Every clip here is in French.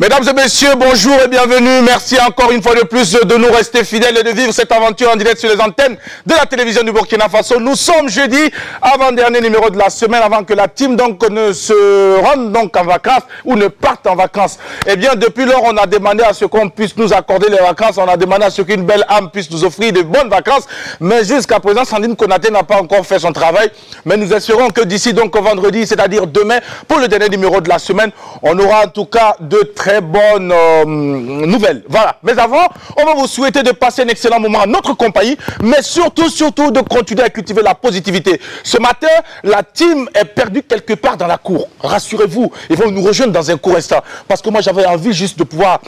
Mesdames et messieurs, bonjour et bienvenue. Merci encore une fois de plus de nous rester fidèles et de vivre cette aventure en direct sur les antennes de la télévision du Burkina Faso. Nous sommes jeudi, avant-dernier numéro de la semaine, avant que la team donc ne se rende donc en vacances ou ne parte en vacances. Eh bien, depuis lors, on a demandé à ce qu'on puisse nous accorder les vacances. On a demandé à ce qu'une belle âme puisse nous offrir de bonnes vacances. Mais jusqu'à présent, Sandrine Konaté n'a pas encore fait son travail. Mais nous espérons que d'ici donc au vendredi, c'est-à-dire demain, pour le dernier numéro de la semaine, on aura en tout cas de très bonnes nouvelles. Voilà. Mais avant, on va vous souhaiter de passer un excellent moment en notre compagnie, mais surtout de continuer à cultiver la positivité. Ce matin, la team est perdue quelque part dans la cour. Rassurez-vous, ils vont nous rejoindre dans un court instant. Parce que moi, j'avais envie juste de pouvoir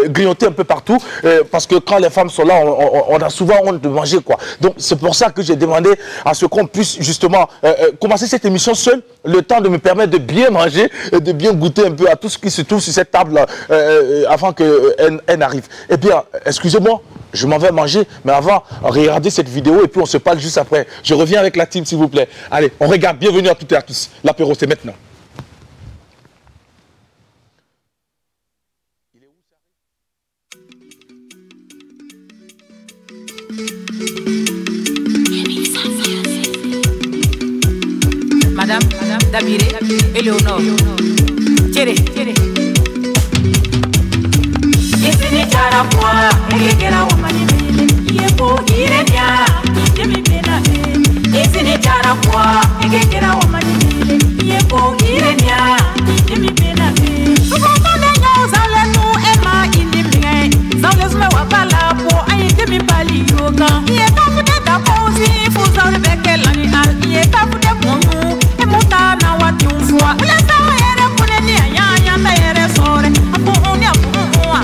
grignoter un peu partout, parce que quand les femmes sont là, on a souvent honte de manger, quoi. Donc, c'est pour ça que j'ai demandé à ce qu'on puisse justement commencer cette émission seul, le temps de me permettre de bien manger et de bien goûter un peu à tout ce qui se trouve sur cette table avant qu'elle n'arrive. Eh bien, excusez-moi, je m'en vais manger, mais avant, regardez cette vidéo et puis on se parle juste après. Je reviens avec la team, s'il vous plaît. Allez, on regarde. Bienvenue à toutes et à tous. L'apéro, c'est maintenant. Madame Dabiré, Eleonore, Tchéré. Isini chara kwa, egera wamani mele, yepo irenya, yemi pena me. Isini chara kwa, egera wamani mele, yepo irenya, yemi pena me. Sukonto lenya uzale nu ema indi pinge, zale zume wapala po ayinde mi pali yoga. Iye kafude da posi, fuzale beke lani al, iye kafude monu, emuta na wati unfua. Ulesa ere kune ni ayanya na ere sore, apu uni apu unwa.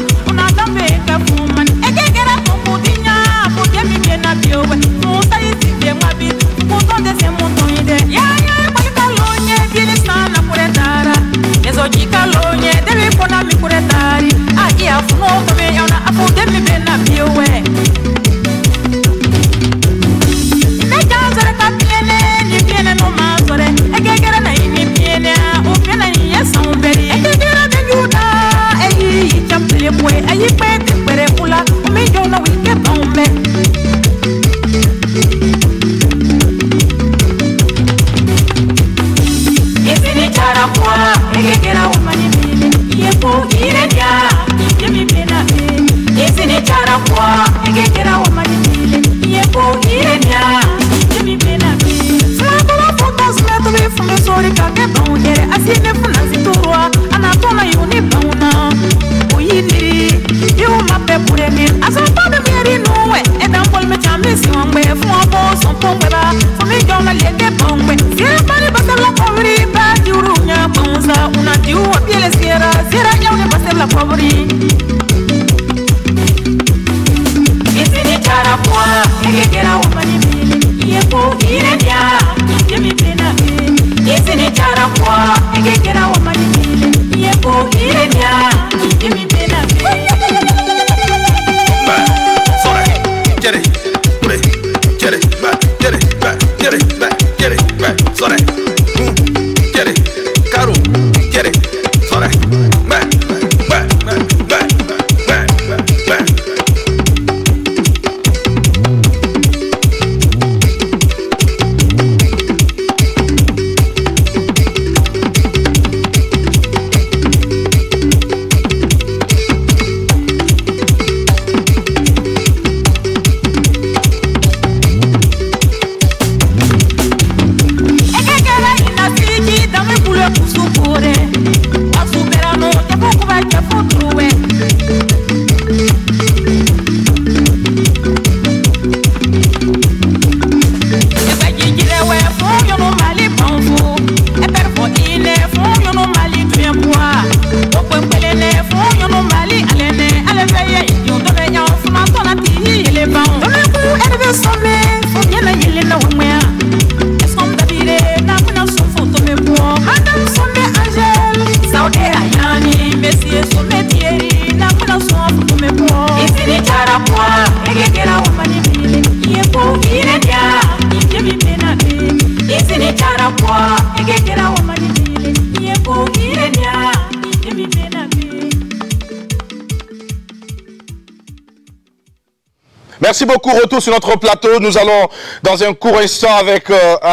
Merci beaucoup. Retour sur notre plateau. Nous allons dans un court instant avec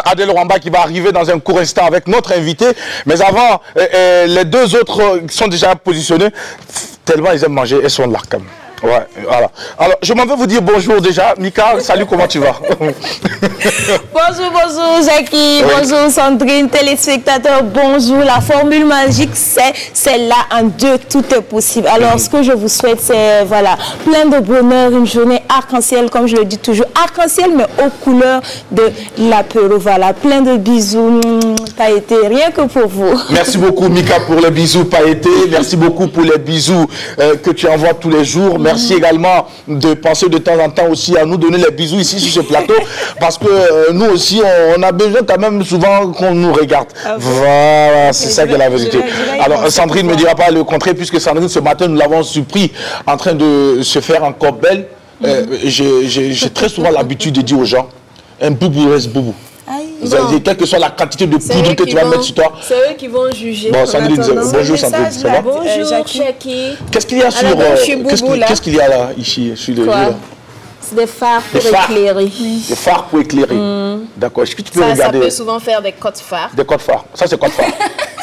Adèle Rwamba qui va arriver dans un court instant avec notre invité. Mais avant, les deux autres sont déjà positionnés. Tellement ils aiment manger, elles sont là quand même. Ouais, voilà. Alors, je m'en vais vous dire bonjour déjà. Mika, salut, comment tu vas? Bonjour, bonjour Jackie, oui. Bonjour Sandrine, téléspectateurs, bonjour. La formule magique, c'est là en deux, tout est possible. Alors, ce que je vous souhaite, c'est voilà, plein de bonheur, une journée arc-en-ciel, comme je le dis toujours, arc-en-ciel, mais aux couleurs de l'apéro. Voilà, plein de bisous, pailletés, rien que pour vous. Merci beaucoup Mika pour les bisous pailletés. Merci beaucoup pour les bisous que tu envoies tous les jours. Merci également de penser de temps en temps aussi à nous donner les bisous ici sur ce plateau parce que nous aussi on a besoin quand même souvent qu'on nous regarde. Voilà, c'est ça qui est la vérité. Alors Sandrine ne me dira pas le contraire puisque Sandrine ce matin nous l'avons surpris en train de se faire encore belle. J'ai très souvent l'habitude de dire aux gens un boubou reste boubou. Quelle que soit la quantité de poudre que tu vas mettre sur toi. C'est eux qui vont juger. Bon, Sandrine, bonjour Sandrine, ça va? Bonjour Jackie. Qu'est-ce qu'il y a sur... Qu'est-ce qu'il y a là, ici? C'est des phares pour éclairer. Des phares pour éclairer. D'accord. Est-ce que tu peux regarder? Ça peut souvent faire des codes phares. Des codes phares. Ça, c'est code phare.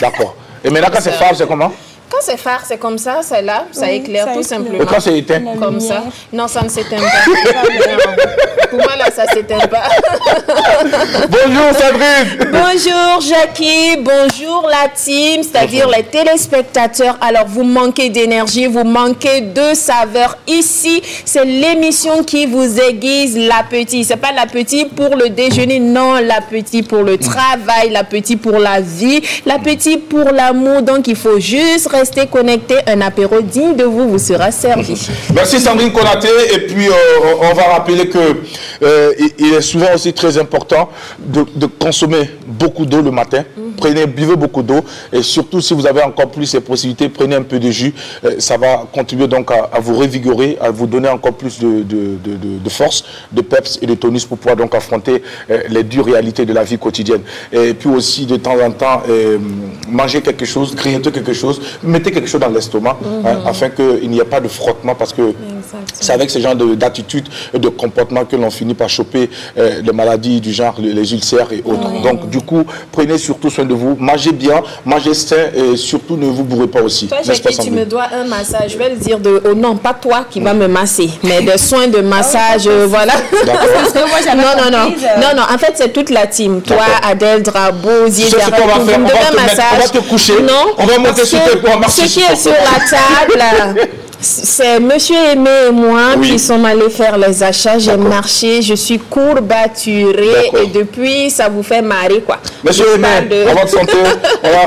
D'accord. Et maintenant, quand c'est phare, c'est comment? Quand c'est phare, c'est comme ça, c'est là, ça éclaire tout simplement. Et quand c'est éteint? Comme ça. Non, ça ne s'éteint pas. Pour moi, là, ça ne s'éteint pas. Bonjour Sandrine. Bonjour Jackie, bonjour la team, c'est-à-dire les téléspectateurs. Alors, vous manquez d'énergie, vous manquez de saveur. Ici, c'est l'émission qui vous aiguise l'appétit. Ce n'est pas l'appétit pour le déjeuner, non, l'appétit pour le travail, l'appétit pour la vie, l'appétit pour l'amour. Donc, il faut juste rester connecté, un apéro digne de vous sera servi. Merci Sandrine Konaté. Et puis on va rappeler que il est souvent aussi très important de consommer beaucoup d'eau le matin. Buvez beaucoup d'eau et surtout si vous avez encore plus ces possibilités, prenez un peu de jus. Ça va contribuer donc à vous revigorer, à vous donner encore plus de force, de peps et de tonus pour pouvoir donc affronter les dures réalités de la vie quotidienne. Et puis aussi de temps en temps, manger quelque chose, grignoter quelque chose, mettez quelque chose dans l'estomac afin qu'il n'y ait pas de frottement parce que c'est avec ce genre d'attitude et de comportement que l'on finit par choper les maladies du genre les ulcères et autres. Donc du coup, prenez surtout soin de vous, mangez bien, mangez sain et surtout ne vous bourrez pas aussi. Toi, Jackie, tu me dois un massage. Je vais le dire oh non, pas toi qui va me masser, mais des soins de massage, voilà. Non, en fait, c'est toute la team. Toi, Adèle, Drabo, Ziedara, on va te coucher, on va monter sur tes poids. Ce qui est sur la table, c'est monsieur Aimé et moi qui sommes allés faire les achats. J'ai marché, je suis courbaturée et depuis, ça vous fait marrer quoi. Monsieur Aimé, on va te santé.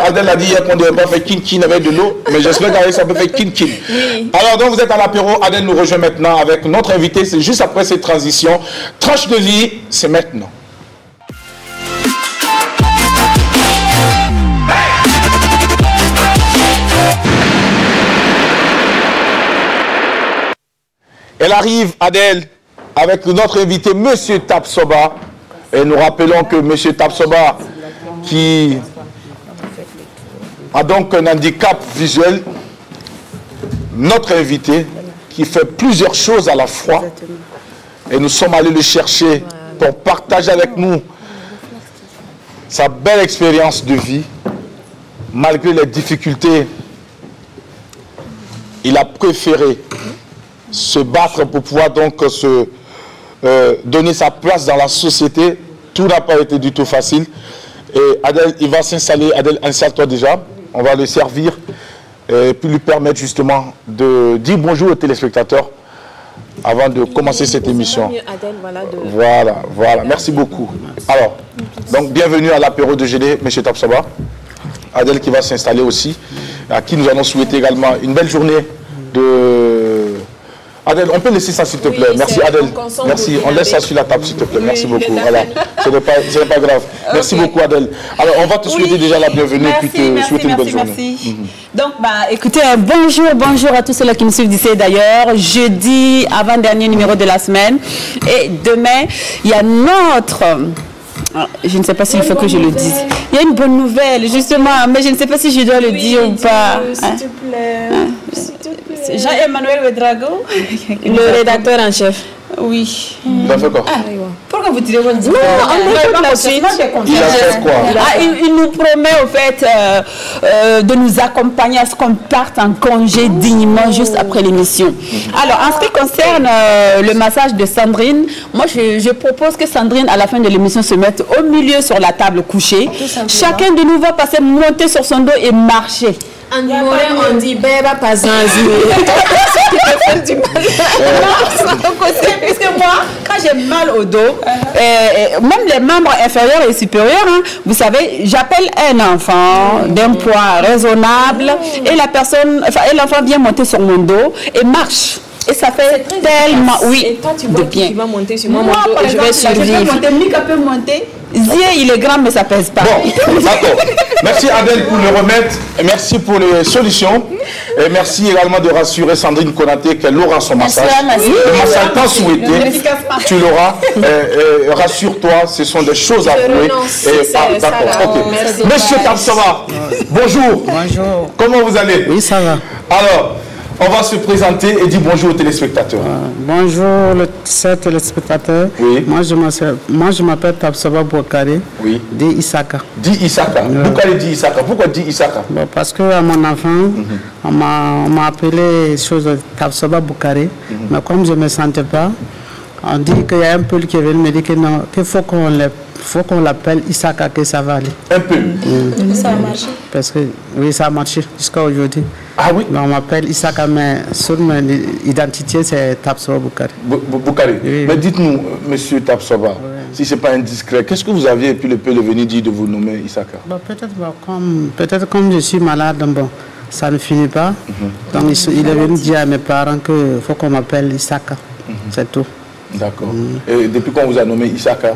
Adèle a dit hier qu'on ne devait pas faire kin-kin avec de l'eau, mais j'espère qu'avec ça peut faire kin-kin. Alors donc vous êtes à l'apéro, Adèle nous rejoint maintenant avec notre invité. C'est juste après cette transition. Tranche de vie, c'est maintenant. Elle arrive, Adèle, avec notre invité, M. Tapsoba. Et nous rappelons que M. Tapsoba, qui a donc un handicap visuel, notre invité, qui fait plusieurs choses à la fois. Et nous sommes allés le chercher pour partager avec nous sa belle expérience de vie. Malgré les difficultés, il a préféré se battre pour pouvoir donc donner sa place dans la société. Tout n'a pas été du tout facile. Et Adèle, il va s'installer. Adèle, installe-toi déjà. On va le servir et puis lui permettre justement de dire bonjour aux téléspectateurs avant de commencer cette émission. Voilà. Merci beaucoup. Alors, donc bienvenue à l'apéro de GD, M. Tapsoba. Adèle qui va s'installer aussi, à qui nous allons souhaiter également une belle journée de... Adèle, on peut laisser ça s'il te plaît. Merci Adèle. Merci. On laisse ça sur la table s'il te plaît. Merci beaucoup. Voilà. Ce n'est pas grave. Merci beaucoup Adèle. Alors on va te souhaiter déjà la bienvenue et puis te souhaiter une bonne journée. Donc écoutez, bonjour à tous ceux qui nous suivent d'ici d'ailleurs. Jeudi, avant-dernier numéro de la semaine. Et demain, il y a notre... Je ne sais pas s'il faut que je le dise. Il y a une bonne nouvelle, justement, mais je ne sais pas si je dois le dire ou pas. S'il te plaît. Jean-Emmanuel Ouedraogo, le rédacteur en chef. Oui. Il a fait quoi? Pourquoi vous tirez votre diplôme? Non, on la suite. Il a fait quoi? Il nous promet au fait de nous accompagner à ce qu'on parte en congé dignement juste après l'émission. Alors, en ce qui concerne le massage de Sandrine, moi je propose que Sandrine, à la fin de l'émission, se mette au milieu sur la table couchée. Chacun de nous va passer, monter sur son dos et marcher. En Morin, on dit Beba Pazanzi. Puisque moi, quand j'ai mal au dos, même les membres inférieurs et supérieurs, hein, vous savez, j'appelle un enfant d'un poids raisonnable et la personne, enfin, l'enfant vient monter sur mon dos et marche. Et ça fait tellement, oui, et toi, tu vois qui va monter sur mon dos par et je vais exemple, survivre. Mika peut monter. Zie, il est grand, mais ça pèse pas. Bon, d'accord. Merci Adèle pour le remède, et merci pour les solutions. Et merci également de rassurer Sandrine Konaté qu'elle aura son massage. Le massage tant souhaité, tu l'auras. Rassure-toi, ce sont des choses à prouver. D'accord, ok. Monsieur Tapsoba, bonjour. Bonjour. Comment vous allez? Oui, ça va. Alors, on va se présenter et dire bonjour aux téléspectateurs. Bonjour, chers téléspectateurs. Oui. Moi, je m'appelle Tapsoba Boukari. Oui. Di Isaka. Di Isaka. Boukari Di Isaka. Pourquoi Di Isaka? Bon, parce que à mon enfant, on m'a appelé chose de Tapsoba Boukari. Mais comme je ne me sentais pas, on dit qu'il y a un peu qui est venu me dire que non, qu'il faut qu'on l'appelle Isaka, que ça va aller. Un peu. Ça a marché. Parce que oui, ça a marché jusqu'à aujourd'hui. Ah oui? Mais on m'appelle Isaka, mais sur mon identité, c'est Tapsoba Boukari. Boukari. Oui. Mais dites-nous, monsieur Tapsoba, si ce n'est pas indiscret, qu'est-ce que vous aviez et puis le peu de venir dire de vous nommer Isaka? Bon, peut-être comme je suis malade, bon, ça ne finit pas. Donc il est venu dire à mes parents qu'il faut qu'on m'appelle Isaka. C'est tout. D'accord. Et depuis qu'on vous a nommé Isaka,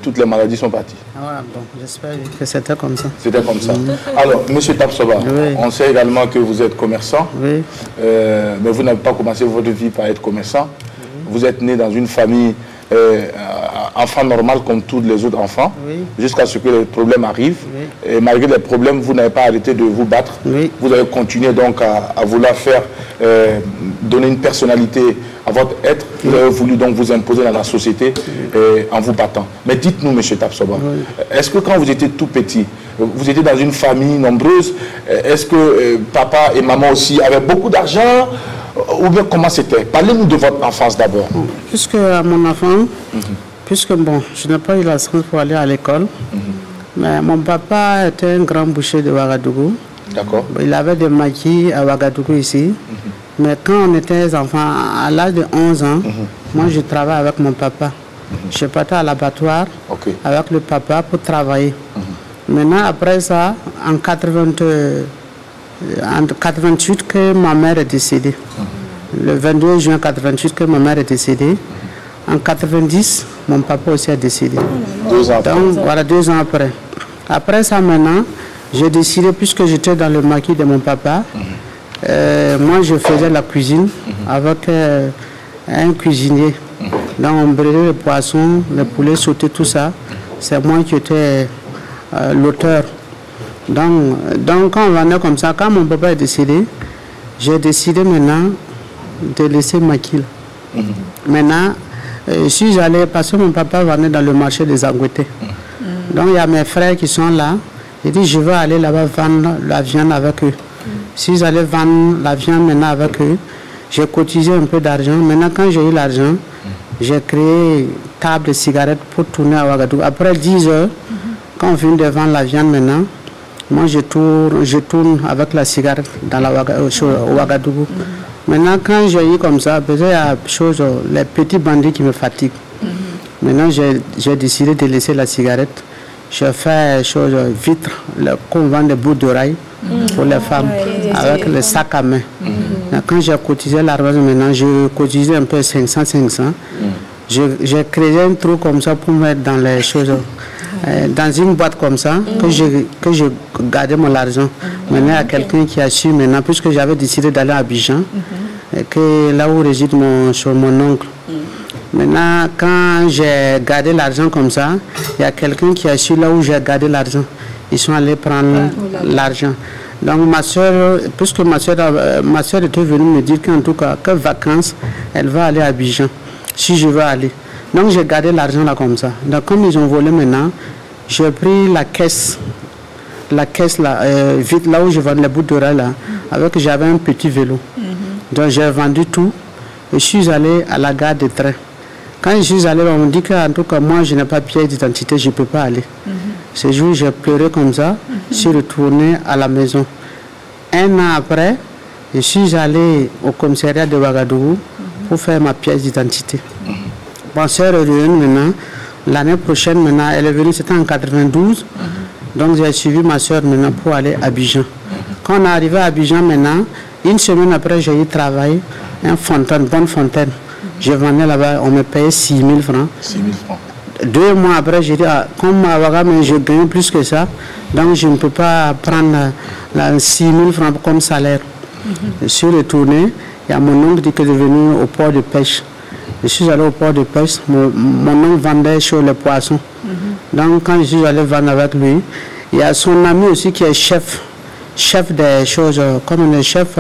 toutes les maladies sont parties? Ah, bon, j'espère que c'était comme ça. C'était comme ça. Alors, monsieur Tapsoba, on sait également que vous êtes commerçant, Oui. mais vous n'avez pas commencé votre vie par être commerçant. Vous êtes né dans une famille enfant normal comme tous les autres enfants, jusqu'à ce que les problèmes arrivent. Et malgré les problèmes, vous n'avez pas arrêté de vous battre. Vous avez continué donc à vouloir faire, donner une personnalité à votre être. Vous avez voulu donc vous imposer dans la société en vous battant. Mais dites-nous, monsieur Tapsoba, est-ce que quand vous étiez tout petit, vous étiez dans une famille nombreuse, est-ce que papa et maman aussi avaient beaucoup d'argent? Ou bien comment c'était? Parlez-nous de votre enfance d'abord. Puisque à mon enfant, puisque bon, je n'ai pas eu la chance pour aller à l'école, mais mon papa était un grand boucher de Ouagadougou. D'accord. Il avait des maquis à Ouagadougou ici. Mais quand on était enfants, à l'âge de 11 ans, moi je travaillais avec mon papa. Je partais à l'abattoir avec le papa pour travailler. Maintenant, après ça, en 88 que ma mère est décédée. Le 22 juin 88 que ma mère est décédée. En 90, mon papa aussi est décédé. 2 ans après. Donc voilà, 2 ans après. Après ça maintenant, j'ai décidé, puisque j'étais dans le maquis de mon papa, moi je faisais la cuisine avec un cuisinier. Donc on brûlait les poissons, les poulets sautés, tout ça. C'est moi qui étais l'auteur. Donc quand on venait comme ça, quand mon papa est décédé, j'ai décidé maintenant de laisser maquis. Maintenant, si j'allais, parce que mon papa venait dans le marché des Angouétés. Donc il y a mes frères qui sont là. J'ai dit je vais aller là-bas vendre la viande avec eux. Si j'allais vendre la viande maintenant avec eux, j'ai cotisé un peu d'argent. Maintenant quand j'ai eu l'argent, j'ai créé table de cigarettes pour tourner à Ouagadougou. Après 10 heures, quand on vient de vendre la viande maintenant, moi je tourne avec la cigarette dans la Ouagadougou. Maintenant quand j'ai eu comme ça, il y a les petits bandits qui me fatiguent. Maintenant j'ai décidé de laisser la cigarette. Je fais vitre, qu'on vend des bouts d'oreilles pour les femmes, avec le sac à main. Quand j'ai cotisé l'argent, maintenant, je cotisais un peu 500. J'ai créé un trou comme ça pour mettre dans les choses, dans une boîte comme ça, que je gardais mon argent. Maintenant, il y a quelqu'un qui a su maintenant, puisque j'avais décidé d'aller à Abidjan, et que là où réside mon oncle. Maintenant, quand j'ai gardé l'argent comme ça, il y a quelqu'un qui a su là où j'ai gardé l'argent. Ils sont allés prendre l'argent. Donc ma soeur, puisque ma soeur était venue me dire qu'en tout cas, que vacances, elle va aller à Abidjan. si je veux aller. Donc j'ai gardé l'argent là comme ça. Donc comme ils ont volé maintenant, j'ai pris la caisse là, vite là où je vends les bouts d'oreilles là, avec j'avais un petit vélo. Donc j'ai vendu tout et je suis allé à la gare de train. Quand je suis allé, on me dit qu'en tout cas moi je n'ai pas de pièce d'identité, je ne peux pas aller. Ce jour j'ai pleuré comme ça, je suis retourné à la maison. Un an après, je suis allé au commissariat de Ouagadougou pour faire ma pièce d'identité. Mon soeur est revenue maintenant, l'année prochaine maintenant, elle est venue, c'était en 92. Donc j'ai suivi ma soeur maintenant pour aller à Abidjan. Quand on est arrivé à Abidjan maintenant, une semaine après j'ai eu travail, une fontaine, bonne fontaine. Je vendais là-bas, on me payait 6 000 francs. 6 000 francs. 2 mois après, j'ai dit, comme à Ouagadougou, je gagne plus que ça, donc je ne peux pas prendre 6 000 francs comme salaire. Je suis retourné, il y a mon oncle qui est devenu au port de pêche. Je suis allé au port de pêche, mon oncle vendait sur les poissons. Donc quand je suis allé vendre avec lui, il y a son ami aussi qui est chef des choses, comme le chef,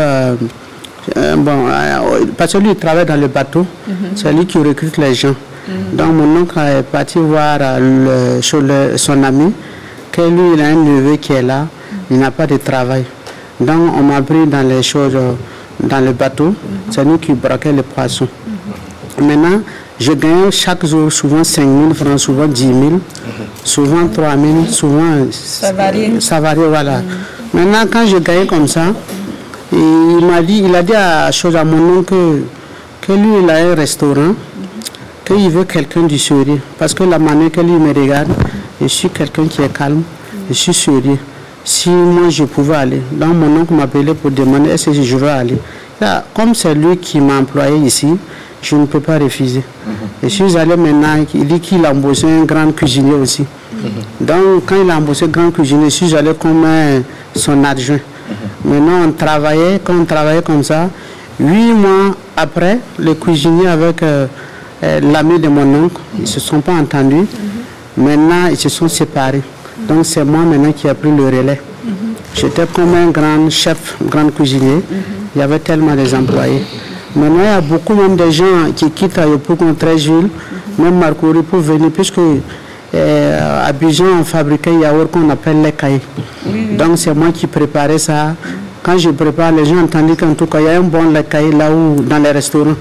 parce que lui il travaille dans le bateau, c'est lui qui recrute les gens. Donc mon oncle est parti voir son ami, que lui il a un neveu qui est là, il n'a pas de travail. Donc on m'a pris dans les choses, dans le bateau, c'est nous qui braquons les poissons. Maintenant, je gagne chaque jour souvent 5 000 francs, souvent 10 000, souvent 3 000, souvent... Ça varie, voilà. Maintenant, quand je gagne comme ça, il a dit à mon oncle que lui, il a un restaurant, qu'il veut quelqu'un du sérieux. Parce que la manière que lui me regarde, je suis quelqu'un qui est calme, je suis sérieux. Si moi je pouvais aller, donc mon oncle m'appelait pour demander est-ce que je veux aller. Là, comme c'est lui qui m'a employé ici, je ne peux pas refuser. Je suis allé maintenant, il dit qu'il a embauché un grand cuisinier aussi. Donc quand il a embauché un grand cuisinier, je suis allé comme son adjoint. Maintenant quand on travaillait comme ça, 8 mois après, le cuisinier avec l'ami de mon oncle, ils ne se sont pas entendus. Maintenant, ils se sont séparés. Donc c'est moi maintenant qui ai pris le relais. J'étais comme un grand chef, grand cuisinier. Il y avait tellement des employés. Maintenant, il y a beaucoup même de gens qui quittent Ayopou contre 13 jours, même Marcouri pour venir, puisque à Abidjan, on fabriquait un yaourt qu'on appelle les cailles. Donc c'est moi qui préparais ça. Quand je prépare, les gens entendent qu'en tout cas, il y a un bon lait caillé là où, dans les restaurants.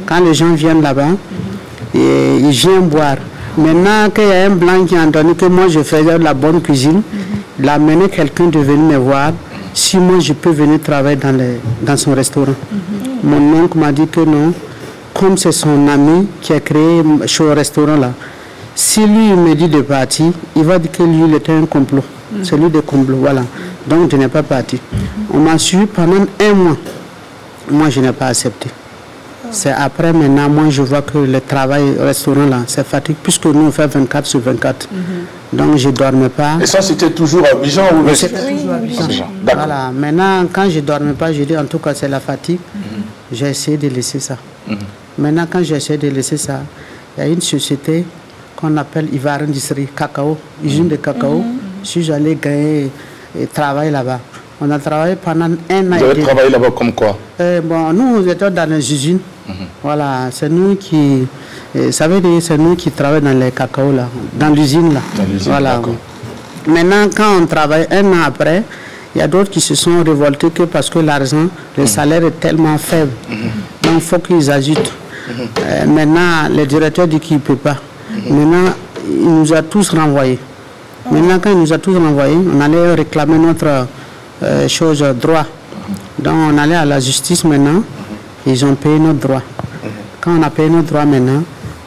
Quand les gens viennent là-bas, ils viennent boire. Maintenant qu'il y a un blanc qui a entendu que moi je faisais de la bonne cuisine, il a amené quelqu'un de venir me voir si moi je peux venir travailler dans son restaurant. Mon oncle m'a dit que non, comme c'est son ami qui a créé ce restaurant là, si lui il me dit de partir, il va dire que lui il était un complot. C'est lui de complot, voilà. Donc je n'ai pas parti. On m'a suivi pendant 1 mois. Moi je n'ai pas accepté. C'est après maintenant, moi je vois que le travail au restaurant là, c'est fatigue, puisque nous on fait 24 sur 24. Donc je ne dormais pas. Et ça c'était toujours à Abidjan ou c'était toujours à Abidjan. Voilà. Maintenant, quand je ne dormais pas, je dis en tout cas c'est la fatigue. J'ai essayé de laisser ça. Maintenant, quand j'ai essayé de laisser ça, il y a une société qu'on appelle Ivar Industrie, cacao, usine de cacao. Je suis allé gagner et travailler là-bas. On a travaillé pendant 1 an. Vous avez travaillé là-bas comme quoi? Nous étions dans les usines. Voilà, c'est nous qui... ça veut dire c'est nous qui travaillons dans les cacao là, dans l'usine là. Voilà. Maintenant, quand on travaille 1 an après, il y a d'autres qui se sont révoltés que parce que l'argent, le salaire est tellement faible. Donc il faut qu'ils ajoutent. Maintenant, le directeur dit qu'il ne peut pas. Maintenant, il nous a tous renvoyés. Maintenant, quand il nous a tous renvoyés, on allait réclamer notre droit. Donc on allait à la justice maintenant, ils ont payé notre droit. Quand on a payé notre droit maintenant,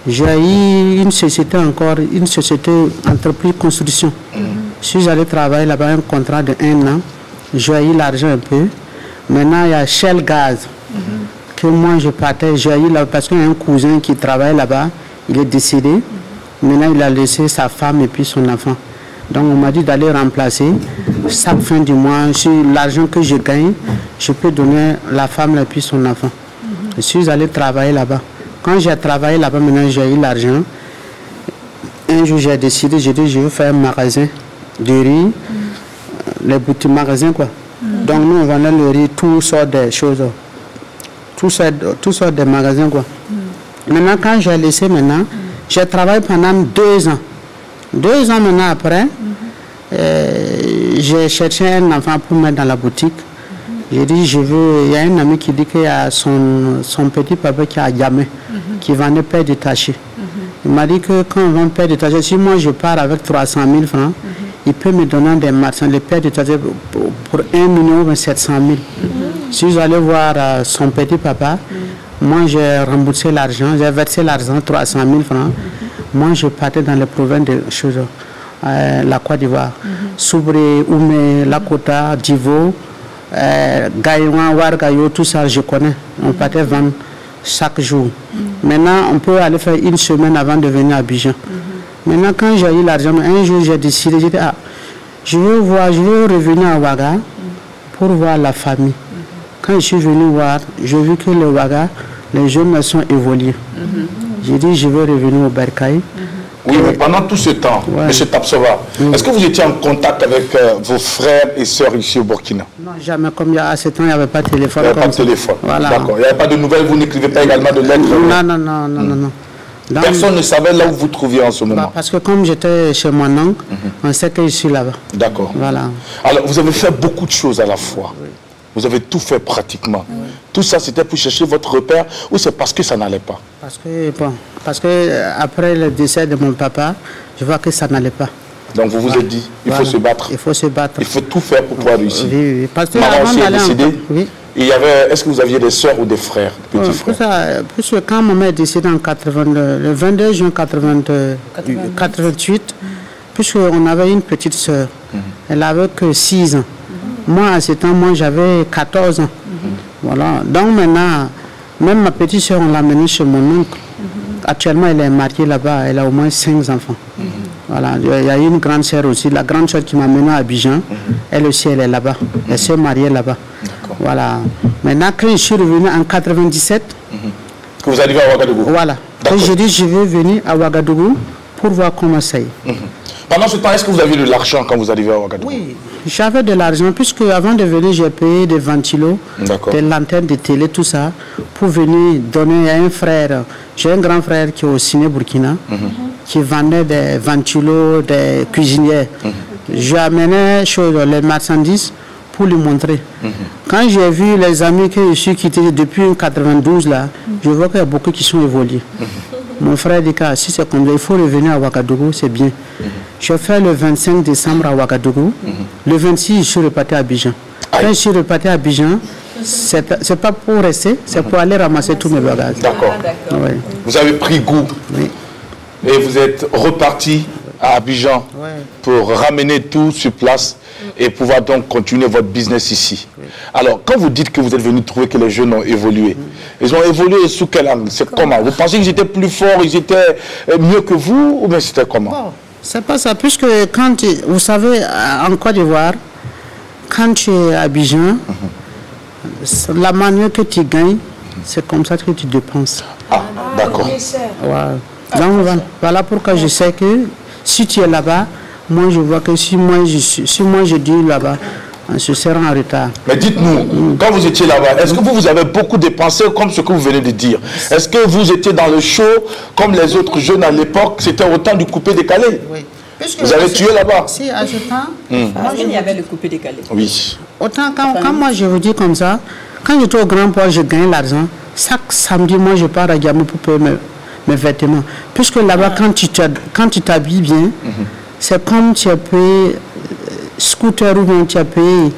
j'ai eu une société encore, une société entreprise construction. Je suis allé travailler là-bas un contrat de 1 an, j'ai eu l'argent un peu. Maintenant il y a Shell Gaz, que moi je partais, j'ai eu là parce qu'il y a un cousin qui travaille là-bas, il est décédé. Maintenant il a laissé sa femme et puis son enfant. Donc on m'a dit d'aller remplacer. Chaque fin du mois, sur l'argent que je gagne, je peux donner la femme et puis son enfant. Je suis allé travailler là-bas. Quand j'ai travaillé là-bas, maintenant j'ai eu l'argent. Un jour j'ai décidé, j'ai dit je veux faire un magasin de riz, les boutiques magasins quoi. Donc nous on vendait le riz, tout sortes de choses. Tout sortes de magasins quoi. Maintenant, quand j'ai laissé maintenant, j'ai travaillé pendant 2 ans. 2 ans maintenant après, j'ai cherché un enfant pour mettre dans la boutique. J'ai dit, il y a un ami qui dit qu'il y a son petit papa qui a Yamé, qui vendait paires détachées. Il m'a dit que quand on vend paires détachées, si moi je pars avec 300 000 francs, il peut me donner des marchands, les paires détachées pour 1 700 000. Si j'allais voir son petit papa, moi j'ai remboursé l'argent, j'ai versé l'argent, 300 000 francs. Moi je partais dans les provinces de choses, la Côte d'Ivoire, Soubré, Oumé, Lakota, Divo, Gaïwan, Ouargayo, tout ça je connais. On partait vendre chaque jour. Maintenant on peut aller faire 1 semaine avant de venir à Abidjan. Maintenant quand j'ai eu l'argent, un jour j'ai décidé, j'ai dit, je veux revenir à Ouaga pour voir la famille. Quand je suis venu voir, j'ai vu que le Ouaga, les jeunes sont évolués. J'ai dit, je veux revenir au Bercail. Oui, mais pendant tout ce temps, M. Tapsoba, est-ce que vous étiez en contact avec vos frères et sœurs ici au Burkina? Non, jamais. Comme il y a assez de temps, il n'y avait pas de téléphone. Il n'y avait pas de téléphone. Voilà. D'accord. Il n'y avait pas de nouvelles, vous n'écrivez pas également de lettres? Non. Personne ne savait là où vous trouviez en ce moment? Parce que comme j'étais chez mon oncle, on sait que je suis là-bas. D'accord. Voilà. Alors, vous avez fait beaucoup de choses à la fois. Vous avez tout fait pratiquement. Tout ça, c'était pour chercher votre repère ou c'est parce que ça n'allait pas? Parce que après le décès de mon papa, je vois que ça n'allait pas. Donc vous vous êtes dit, il faut se battre. Il faut se battre. Il faut tout faire pour pouvoir réussir. Oui. Parce que maman aussi est décédée. Oui. Est-ce que vous aviez des sœurs ou des frères, petits frères? Puisque quand maman est décédée en 82, le 22 juin 88, puisqu'on avait une petite sœur, elle avait que 6 ans. Moi, à ce temps, j'avais 14 ans. Voilà. Donc maintenant, même ma petite soeur, on l'a menée chez mon oncle. Actuellement, elle est mariée là-bas. Elle a au moins 5 enfants. Voilà. Il y a une grande sœur aussi. La grande sœur qui m'a menée à Abidjan, elle aussi, elle est là-bas. Elle s'est mariée là-bas. Voilà. Maintenant, quand je suis revenu en 97... Que vous arrivez à Ouagadougou? Voilà. J'ai dit, je vais venir à Ouagadougou pour voir comment ça y est. Pendant ce temps, est-ce que vous avez de l'argent quand vous arrivez à Ouagadougou? Oui, j'avais de l'argent, puisque avant de venir, j'ai payé des ventilos, des lanternes de télé, tout ça, pour venir donner à un frère. J'ai un grand frère qui est au Ciné Burkina, qui vendait des ventilos, des cuisinières. J'ai amené les marchandises pour lui montrer. Quand j'ai vu les amis que je suis quitté depuis 92, là, je vois qu'il y a beaucoup qui sont évolués. Mon frère dit que si c'est comme ça, il faut revenir à Ouagadougou, c'est bien. Je fais le 25 décembre à Ouagadougou. Le 26, je suis reparti à Abidjan. Quand je suis reparti à Abidjan, c'est pas pour rester, c'est pour aller ramasser tous mes bagages. D'accord. Ouais. Vous avez pris goût. Oui. Et vous êtes reparti à Abidjan pour ramener tout sur place et pouvoir donc continuer votre business ici. Alors, quand vous dites que vous êtes venu trouver que les jeunes ont évolué, ils ont évolué sous quel angle? C'est comment? Vous pensez qu'ils étaient plus forts, ils étaient mieux que vous, ou bien c'était comment? Bon, c'est pas ça, puisque quand vous savez, en Côte d'Ivoire, quand tu es à Abidjan, la manière que tu gagnes, c'est comme ça que tu dépenses. Ah, d'accord. Ouais. Donc voilà pourquoi je sais que si tu es là-bas, moi je vois que si moi je dis là-bas, on se sera en retard. Mais dites-nous, quand vous étiez là-bas, est-ce que vous avez beaucoup dépensé comme ce que vous venez de dire? Est-ce que vous étiez dans le show comme les autres jeunes à l'époque? C'était autant du coupé-décalé? Oui. Vous avez tué là-bas? Si, à ce temps, Moi, il y avait le coupé-décalé. Oui. Autant quand moi je vous dis comme ça, quand j'étais au Grand Port, je gagne l'argent. Chaque samedi, moi je pars à Gamou pour payer mes vêtements. Puisque là-bas, quand tu t'habilles bien, c'est comme tu as payé scooter ou bien tu as payé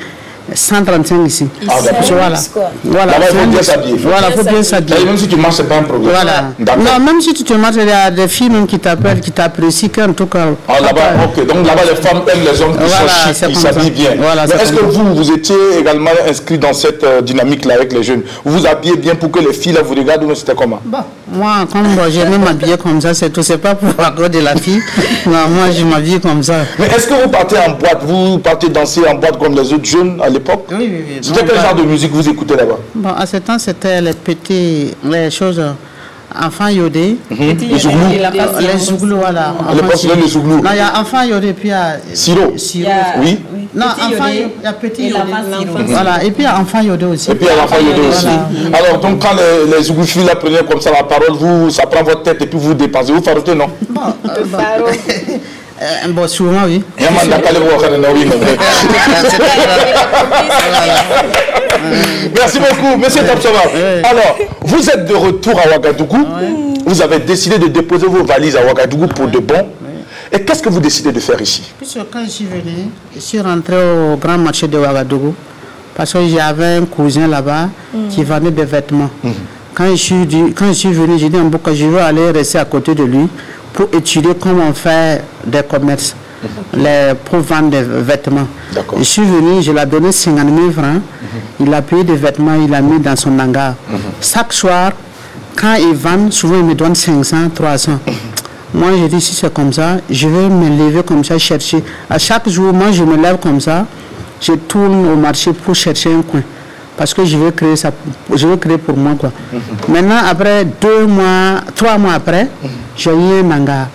135 ici. Voilà, là-bas, il faut bien s'habiller. Voilà, il faut bien s'habiller. Même si tu marches, c'est pas un problème. Voilà. Non, même si tu te marches, il y a des filles même qui t'appellent, qui t'apprécient, en tout cas. Ah, là-bas, ok. Donc là-bas, les femmes aiment les hommes qui sont chics, qui s'habillent bien. Voilà, mais est-ce que vous étiez également inscrit dans cette dynamique-là avec les jeunes? Vous vous habillez bien pour que les filles là, vous regardent ou c'était comment? Bon, moi, comme j'aime m'habiller comme ça, c'est tout. C'est pas pour la cause de la fille. Non, moi, je m'habille comme ça. Mais est-ce que vous partez en boîte? Vous partez danser en boîte comme les autres jeunes à l'époque? Oui. C'était quel genre de musique vous écoutez là-bas? Bon, à ce temps, c'était les choses enfant Yodé. Les Zouglous. Les Zouglous, voilà. Les Zouglous. Non, il y a enfant Yodé, puis il y a Siro. Oui. Non, Petit enfant, Yodé. il y a petit Et Yodé. l'enfant Voilà, et puis il y a enfant Yodé aussi. Et puis il y a l'enfant Yodé aussi. Voilà. Alors, donc, quand les Zouglous filles la prenaient comme ça, la parole, vous, ça prend votre tête et puis vous dépassez. Vous farotez, non? Bon, souvent, oui. Merci beaucoup, monsieur Tapsoba. Alors, vous êtes de retour à Ouagadougou. Vous avez décidé de déposer vos valises à Ouagadougou pour de bon. Et qu'est-ce que vous décidez de faire ici? Puisque quand je suis venu, je suis rentré au grand marché de Ouagadougou parce que j'avais un cousin là-bas qui vendait des vêtements. Quand je suis venu, j'ai dit que je veux aller rester à côté de lui pour étudier comment faire des commerces, pour vendre des vêtements. Je suis venu, je lui ai donné 50 000 francs, il a payé des vêtements, il a mis dans son hangar. Chaque soir, quand il vend, souvent il me donne 500, 300. Moi, je dis, si c'est comme ça, je vais me lever comme ça, chercher. À chaque jour, moi, je me lève comme ça, je tourne au marché pour chercher un coin. Parce que je veux créer ça, je veux créer pour moi, quoi. Maintenant, après 2 mois, 3 mois après, j'ai eu un hangar.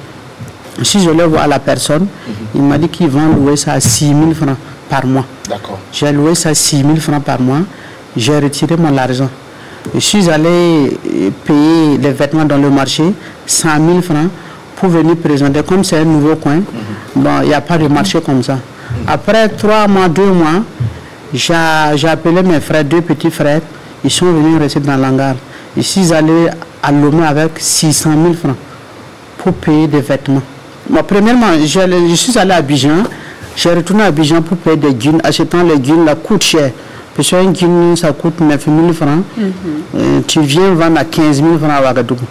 Si je le vois à la personne, il m'a dit qu'il va louer ça à 6 000 francs par mois. D'accord. J'ai loué ça à 6 000 francs par mois. J'ai retiré mon argent. Je suis allé payer les vêtements dans le marché, 100 000 francs, pour venir présenter. Comme c'est un nouveau coin, bon, il n'y a pas de marché comme ça. Après 3 mois, 2 mois, j'ai appelé mes frères, 2 petits frères. Ils sont venus rester dans l'hangar. Je suis allé à Lomé avec 600 000 francs pour payer des vêtements. Bon, premièrement, je suis allé à Abidjan. J'ai retourné à Abidjan pour payer des jeans. Achetant les jeans, ça coûte cher. Parce qu'un jean, ça coûte 9 000 francs. Tu viens vendre à 15 000 francs à Ouagadougou.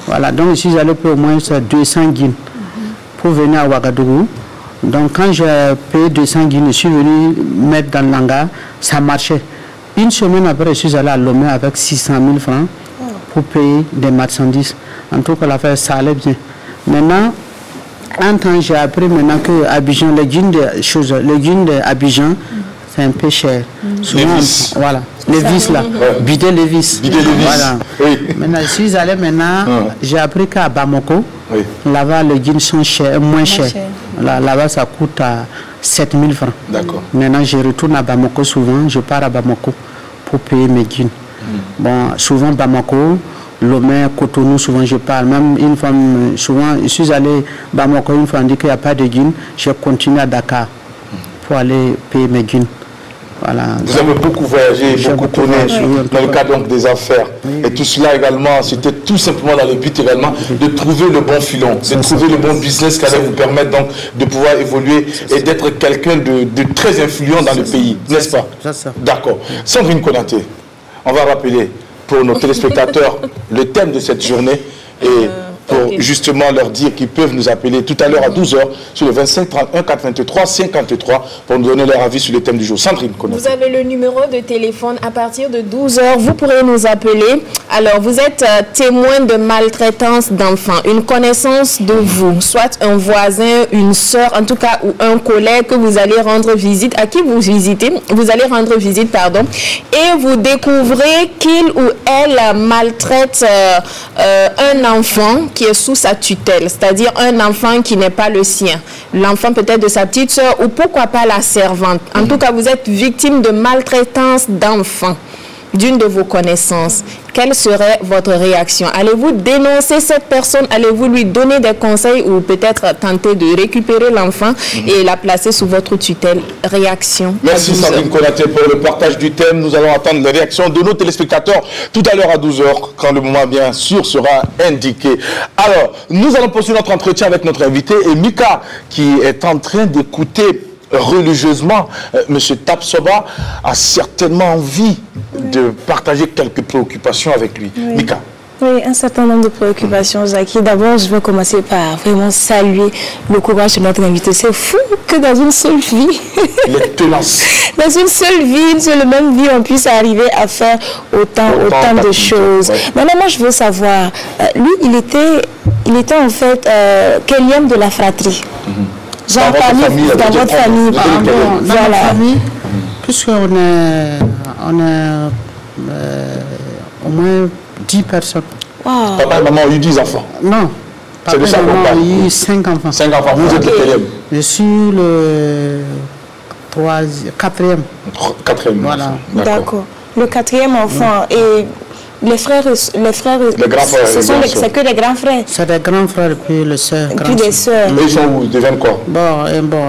Voilà, donc je suis allé pour au moins 200 jeans pour venir à Ouagadougou. Donc quand j'ai payé 200 jeans, je suis venu mettre dans l'hangar, ça marchait. Une semaine après, je suis allé à Lomé avec 600 000 francs pour payer des marchandises. En tout cas, l'affaire, ça allait bien. Maintenant, en temps, j'ai appris maintenant que Abidjan, les jeans d'Abidjan, c'est un peu cher. Souvent, les vis. Voilà, les vis là, bider les vis. Voilà. Oui. Maintenant, je suis allé j'ai appris qu'à Bamako, là-bas, les jeans sont moins chers. Là-bas, ça coûte à 7 000 francs. D'accord. Maintenant, je retourne à Bamako souvent, je pars à Bamako pour payer mes jeans. Bon, souvent Bamako, Lomé, Cotonou, souvent je parle. Même une femme, souvent, je suis allé à Bamako, une fois on dit qu'il n'y a pas de jeans, je continue à Dakar pour aller payer mes jeans. Voilà. Vous avez beaucoup voyagé, beaucoup tourné dans le cadre donc, des affaires. Et tout cela également, c'était tout simplement dans le but également de trouver le bon filon, de trouver le bon business qui allait vous permettre donc de pouvoir évoluer et d'être quelqu'un de très influent dans le pays, n'est-ce pas? D'accord. Sandrine Konaté, on va rappeler pour nos téléspectateurs le thème de cette journée et pour justement leur dire qu'ils peuvent nous appeler tout à l'heure à 12h sur le 25 31 423 53 pour nous donner leur avis sur le thème du jour. Sandrine Konaté. Vous avez le numéro de téléphone à partir de 12h. Vous pourrez nous appeler. Alors, vous êtes témoin de maltraitance d'enfants. Une connaissance de vous, soit un voisin, une soeur, en tout cas, ou un collègue que vous allez rendre visite, à qui vous visitez, vous allez rendre visite, pardon, et vous découvrez qu'il ou elle maltraite un enfant qui est sous sa tutelle, c'est-à-dire un enfant qui n'est pas le sien, l'enfant peut-être de sa petite soeur ou pourquoi pas la servante. En tout cas, vous êtes victime de maltraitance d'enfant d'une de vos connaissances. Quelle serait votre réaction? Allez-vous dénoncer cette personne? Allez-vous lui donner des conseils ou peut-être tenter de récupérer l'enfant et la placer sous votre tutelle? Réaction. Merci Sandrine Konaté pour le partage du thème. Nous allons attendre les réactions de nos téléspectateurs tout à l'heure à 12h, quand le moment bien sûr sera indiqué. Alors, nous allons poursuivre notre entretien avec notre invité et Mika qui est en train d'écouter religieusement. Monsieur Tapsoba a certainement envie de partager quelques préoccupations avec lui. Mika. Oui, un certain nombre de préoccupations, Zaki. D'abord, je veux commencer par vraiment saluer le courage de notre invité. C'est fou que dans une seule vie, dans une seule vie, une seule même vie, on puisse arriver à faire autant de choses. Maintenant, moi, je veux savoir, lui, il était en fait Kélium de la fratrie. Dans votre famille, dans votre famille. Dans notre famille, puisqu'on est au moins 10 personnes. Wow. Papa et maman ont eu 10 enfants. Non. C'est de ça qu'on parle. Il y a eu 5 enfants. 5 enfants, vous êtes le quatrième. Je suis le 4e. 4e. Voilà. D'accord. Le 4e enfant. Et les frères, grands frères, c'est que les grands frères. C'est des grands frères et puis le soeur. Et puis des sœurs. Mais ils sont où? Ils deviennent quoi? Bon,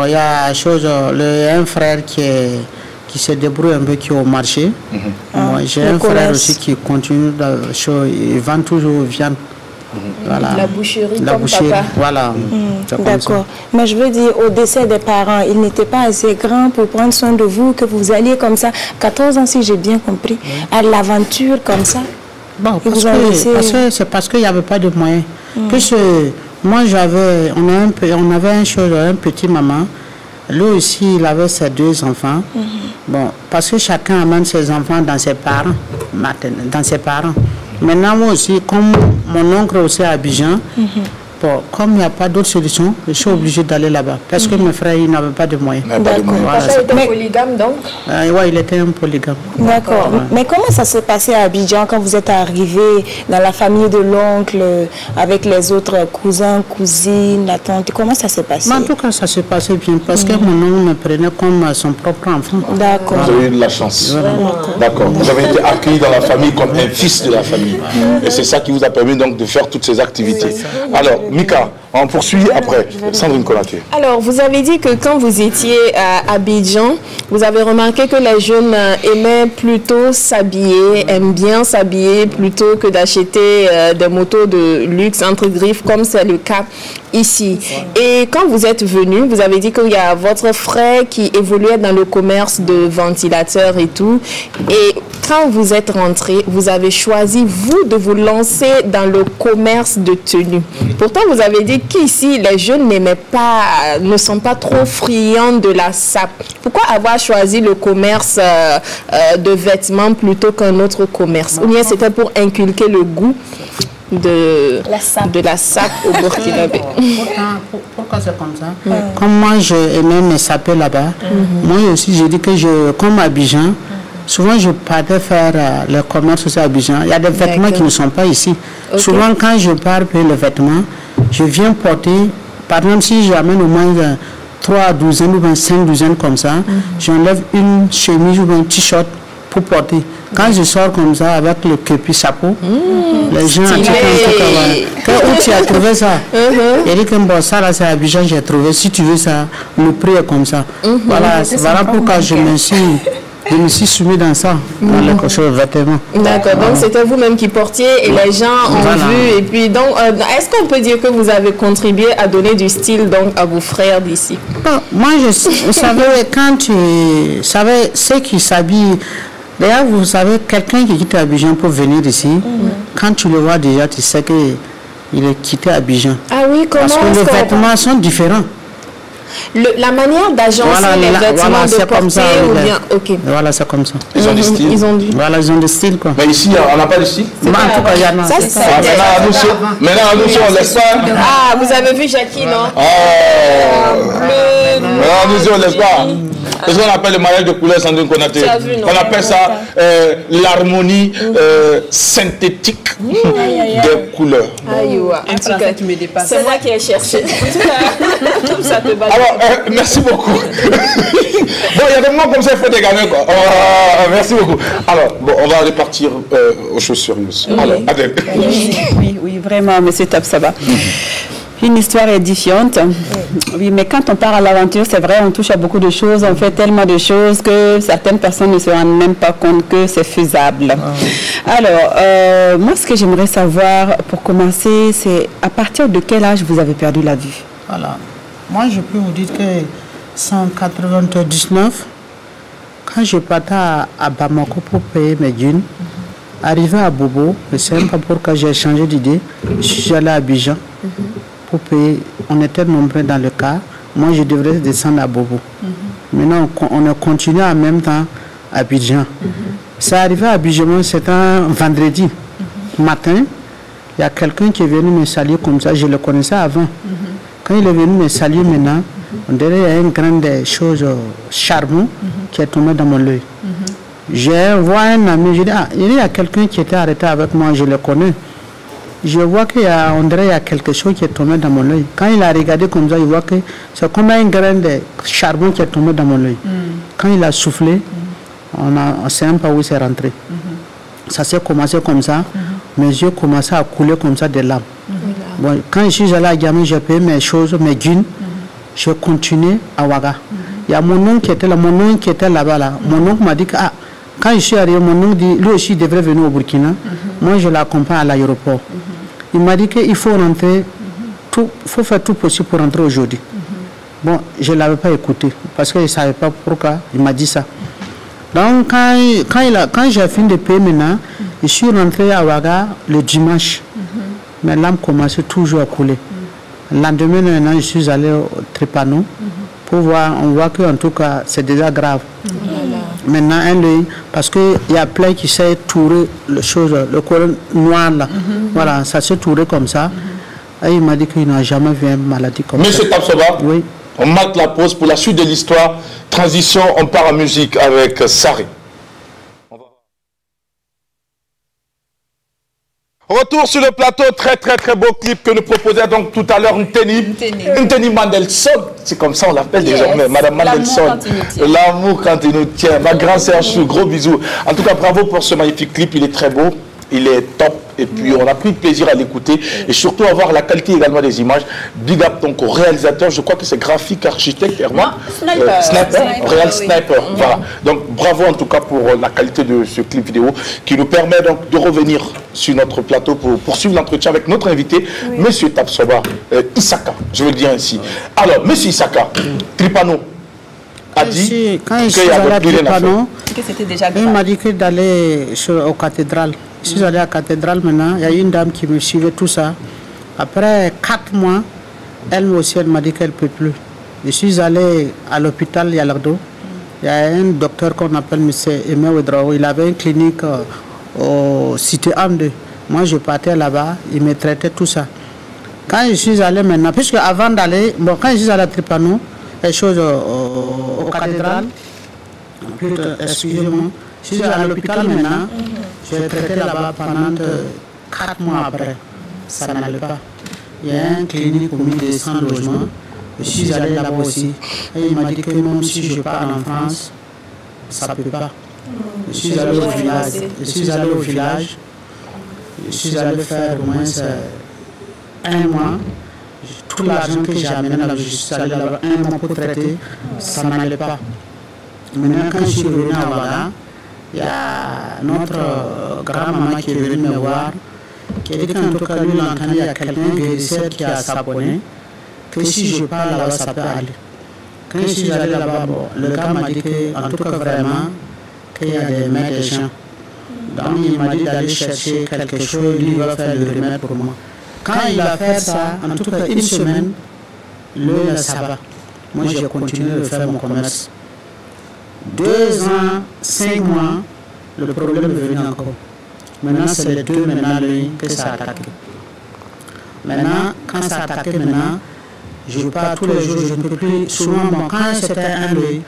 il y a un frère qui se débrouille un peu, qui est au marché. Moi, j'ai un frère aussi qui continue, il vend toujours viande. Voilà. La boucherie La comme boucherie, papa. voilà. D'accord. Mais je veux dire, au décès des parents, ils n'étaient pas assez grands pour prendre soin de vous, que vous alliez comme ça, 14 ans si j'ai bien compris, à l'aventure comme ça. Bon, c'est parce qu'il n'y avait pas de moyens. Puisque moi, on avait un petit maman. Lui aussi, il avait ses 2 enfants. Bon, parce que chacun amène ses enfants dans ses parents. Maintenant, moi aussi, comme mon oncle aussi à Abidjan, bon, comme il n'y a pas d'autre solution, je suis obligé d'aller là-bas. Parce que mes frères, ils n'avaient pas de moyens. Papa était polygame donc? Oui, il était un polygame. D'accord. Mais comment ça s'est passé à Abidjan quand vous êtes arrivé dans la famille de l'oncle, avec les autres cousins, cousines, la tante? Comment ça s'est passé? En tout cas, ça s'est passé bien parce que mon oncle me prenait comme son propre enfant. D'accord. Vous avez eu de la chance. D'accord. Vous avez été accueilli dans la famille comme un fils de la famille. Et c'est ça qui vous a permis donc de faire toutes ces activités. Alors, Mika, on poursuit après. Sandrine Konaté. Alors, vous avez dit que quand vous étiez à Abidjan, vous avez remarqué que les jeunes aimaient plutôt s'habiller, aiment bien s'habiller plutôt que d'acheter des motos de luxe entre griffes, comme c'est le cas ici. Et quand vous êtes venu, vous avez dit qu'il y a votre frère qui évoluait dans le commerce de ventilateurs et tout. Et quand vous êtes rentré, vous avez choisi, vous, de vous lancer dans le commerce de tenues. Pourtant, vous avez dit qu'ici, les jeunes ne sont pas trop friands de la sape. Pourquoi avoir choisi le commerce de vêtements plutôt qu'un autre commerce? Ou bien c'était pour inculquer le goût de la sape au Burkinabé? Pourquoi c'est comme ça? Comme moi, j'aimais me saper là-bas, moi aussi, j'ai dit que comme Abidjan, souvent je partais faire le commerce aussi à Abidjan. Il y a des vêtements qui ne sont pas ici. Souvent, quand je pars pour les vêtements, je viens porter, par exemple, si j'amène au moins 3 douzaines ou 5 douzaines comme ça, j'enlève une chemise ou un t-shirt pour porter. Quand je sors comme ça avec le képi chapeau, les gens où tu as trouvé ça? Il dit que bon, ça là c'est à Abidjan, j'ai trouvé. Si tu veux ça, le prix est comme ça. Voilà pourquoi je me suis soumis dans ça, dans les vêtements. D'accord, donc c'était vous-même qui portiez et les gens ont vu. Et puis, donc, est-ce qu'on peut dire que vous avez contribué à donner du style donc, à vos frères d'ici? Moi, vous savez, quand tu savais ceux qui s'habillent, d'ailleurs, vous savez, quelqu'un qui quitte Abidjan pour venir ici, quand tu le vois déjà, tu sais qu'il est quitté Abidjan. Ah oui, comment? Parce que les vêtements sont différents. La manière d'agencer les vêtements de porter ou bien... Voilà, c'est comme ça. Ils ont du style. Voilà, ils ont du style, quoi. Mais ici, on n'a pas de style. En tout cas, il y en a. Maintenant, nous, on laisse pas. Ah, vous avez vu Jackie, non? Maintenant, nous, on laisse pas. C'est ce qu'on appelle le mariage de couleurs, Sandrine Konaté. On appelle ça l'harmonie synthétique des couleurs. En tout cas, c'est moi qui ai cherché. Ça te bat. Alors, merci beaucoup. Bon, il y a des moments comme ça, il faut des gamins, quoi. Merci beaucoup. Alors, bon, on va repartir aux choses sérieuses. Alors, Adèle. Oui, vraiment, monsieur Top, ça va. Une histoire édifiante. Oui, mais quand on part à l'aventure, c'est vrai, on touche à beaucoup de choses, on fait tellement de choses que certaines personnes ne se rendent même pas compte que c'est faisable. Alors, moi, ce que j'aimerais savoir, pour commencer, c'est à partir de quel âge vous avez perdu la vue? Voilà. Moi, je peux vous dire que 199, quand je partais à Bamako pour payer mes dunes, arrivé à Bobo, je ne sais même pas pourquoi j'ai changé d'idée, je suis allé à Abidjan pour payer. On était nombreux dans le cas. Moi, je devrais descendre à Bobo. Maintenant, on a continué en même temps à Abidjan. C'est arrivé à Abidjan, c'était un vendredi matin. Il y a quelqu'un qui est venu me saluer comme ça, je le connaissais avant. Quand il est venu me saluer maintenant, on dirait qu'il y a une grande chose charmante qui est tombée dans mon œil. J'ai vu un ami, je dis, il y a quelqu'un qui était arrêté avec moi, je le connais. je vois qu'il y a, on dirait, il y a quelque chose qui est tombé dans mon œil. Quand il a regardé comme ça, il voit que c'est comme un grain de charbon qui est tombé dans mon œil. Quand il a soufflé, on ne sait même pas où c'est rentré. Ça s'est commencé comme ça, mes yeux commençaient à couler comme ça des larmes. Bon, quand je suis allé à Gamé, j'ai payé mes choses, mes jeans, j'ai continué à Ouaga. Il y a mon oncle qui était là, là-bas. Là. Mon oncle m'a dit que quand je suis arrivé, mon oncle dit, lui aussi devrait venir au Burkina. Moi, je l'accompagne à l'aéroport. Il m'a dit qu'il faut rentrer, il faut faire tout possible pour rentrer aujourd'hui. Bon, je ne l'avais pas écouté parce que je ne savais pas pourquoi il m'a dit ça. Donc, quand j'ai fini de payer maintenant, je suis rentré à Ouaga le dimanche. Mes larmes commençaient toujours à couler. Le lendemain, maintenant, je suis allé au Tripano pour voir, on voit qu'en tout cas, c'est déjà grave. Maintenant, un œil, parce qu'il y a plein qui s'est touré le col noir là. Voilà, ça s'est touré comme ça. Et il m'a dit qu'il n'a jamais vu une maladie comme ça. Monsieur Tapsoba, oui. On marque la pause pour la suite de l'histoire. Transition, on part en musique avec Sari. Retour sur le plateau, très beau clip que nous proposait donc tout à l'heure Nteni Mandelson, c'est comme ça on l'appelle désormais, Madame Mandelson. L'amour quand il nous tient. Ma grande sœur Chou, gros bisous. En tout cas, bravo pour ce magnifique clip, il est très beau, il est top. Et puis on a pris plaisir à l'écouter et surtout avoir la qualité également des images. Big up donc au réalisateur, je crois que c'est graphique, architecte, Herman. Sniper. Voilà. Donc bravo en tout cas pour la qualité de ce clip vidéo qui nous permet donc de revenir sur notre plateau pour poursuivre l'entretien avec notre invité, Monsieur Tapsoba Isaka, je veux le dire ainsi. Alors, Monsieur Isaka, Tripano a dit qu'il y avait plus rien à faire. Il m'a dit que d'aller aux cathédrales. Je suis allé à la cathédrale maintenant, il y a une dame qui me suivait tout ça. Après 4 mois, elle aussi, elle m'a dit qu'elle ne peut plus. Je suis allé à l'hôpital Yalardo. Il y a un docteur qu'on appelle M. Aimé Ouedrao. Il avait une clinique au Cité Amde. Moi, je partais là-bas, il me traitait tout ça. Quand je suis allé maintenant, puisque avant d'aller, bon, quand je suis allé à Tripano, les choses aux cathédrales, excusez-moi, je suis allé à l'hôpital maintenant. J'ai traité là-bas pendant 4 mois après. Ça n'allait pas. Il y a une clinique au milieu de 100 logements. Je suis allé là-bas aussi. Et il m'a dit que même si je pars en France, ça ne peut pas. Je suis allé au village. Je suis allé faire au moins 1 mois. Tout l'argent que j'ai amené là-bas, je suis allé là-bas 1 mois pour traiter. Ça n'allait pas. Maintenant, quand je suis revenu à Ouaga, il y a notre grand-maman qui est venue me voir, qui a dit qu'en tout cas, lui, il a entendu, il y a quelqu'un guérisseur qui a s'abonné, que si je parle là-bas, ça peut aller. Quand je suis allé là-bas, bon, le gars m'a dit qu'en tout cas, vraiment, qu'il y a des mains des gens. Donc, il m'a dit d'aller chercher quelque chose, lui, il va faire le remède pour moi. Quand il a fait ça, en tout cas, 1 semaine, lui, ça va. Moi, j'ai continué de faire mon commerce. 2 ans, 5 mois, le problème est venu encore. Maintenant, c'est les 2 maintenant que ça a attaqué. Maintenant, quand ça a attaqué, maintenant, je pars tous les jours, je ne peux plus. Souvent, bon, quand c'était un œil,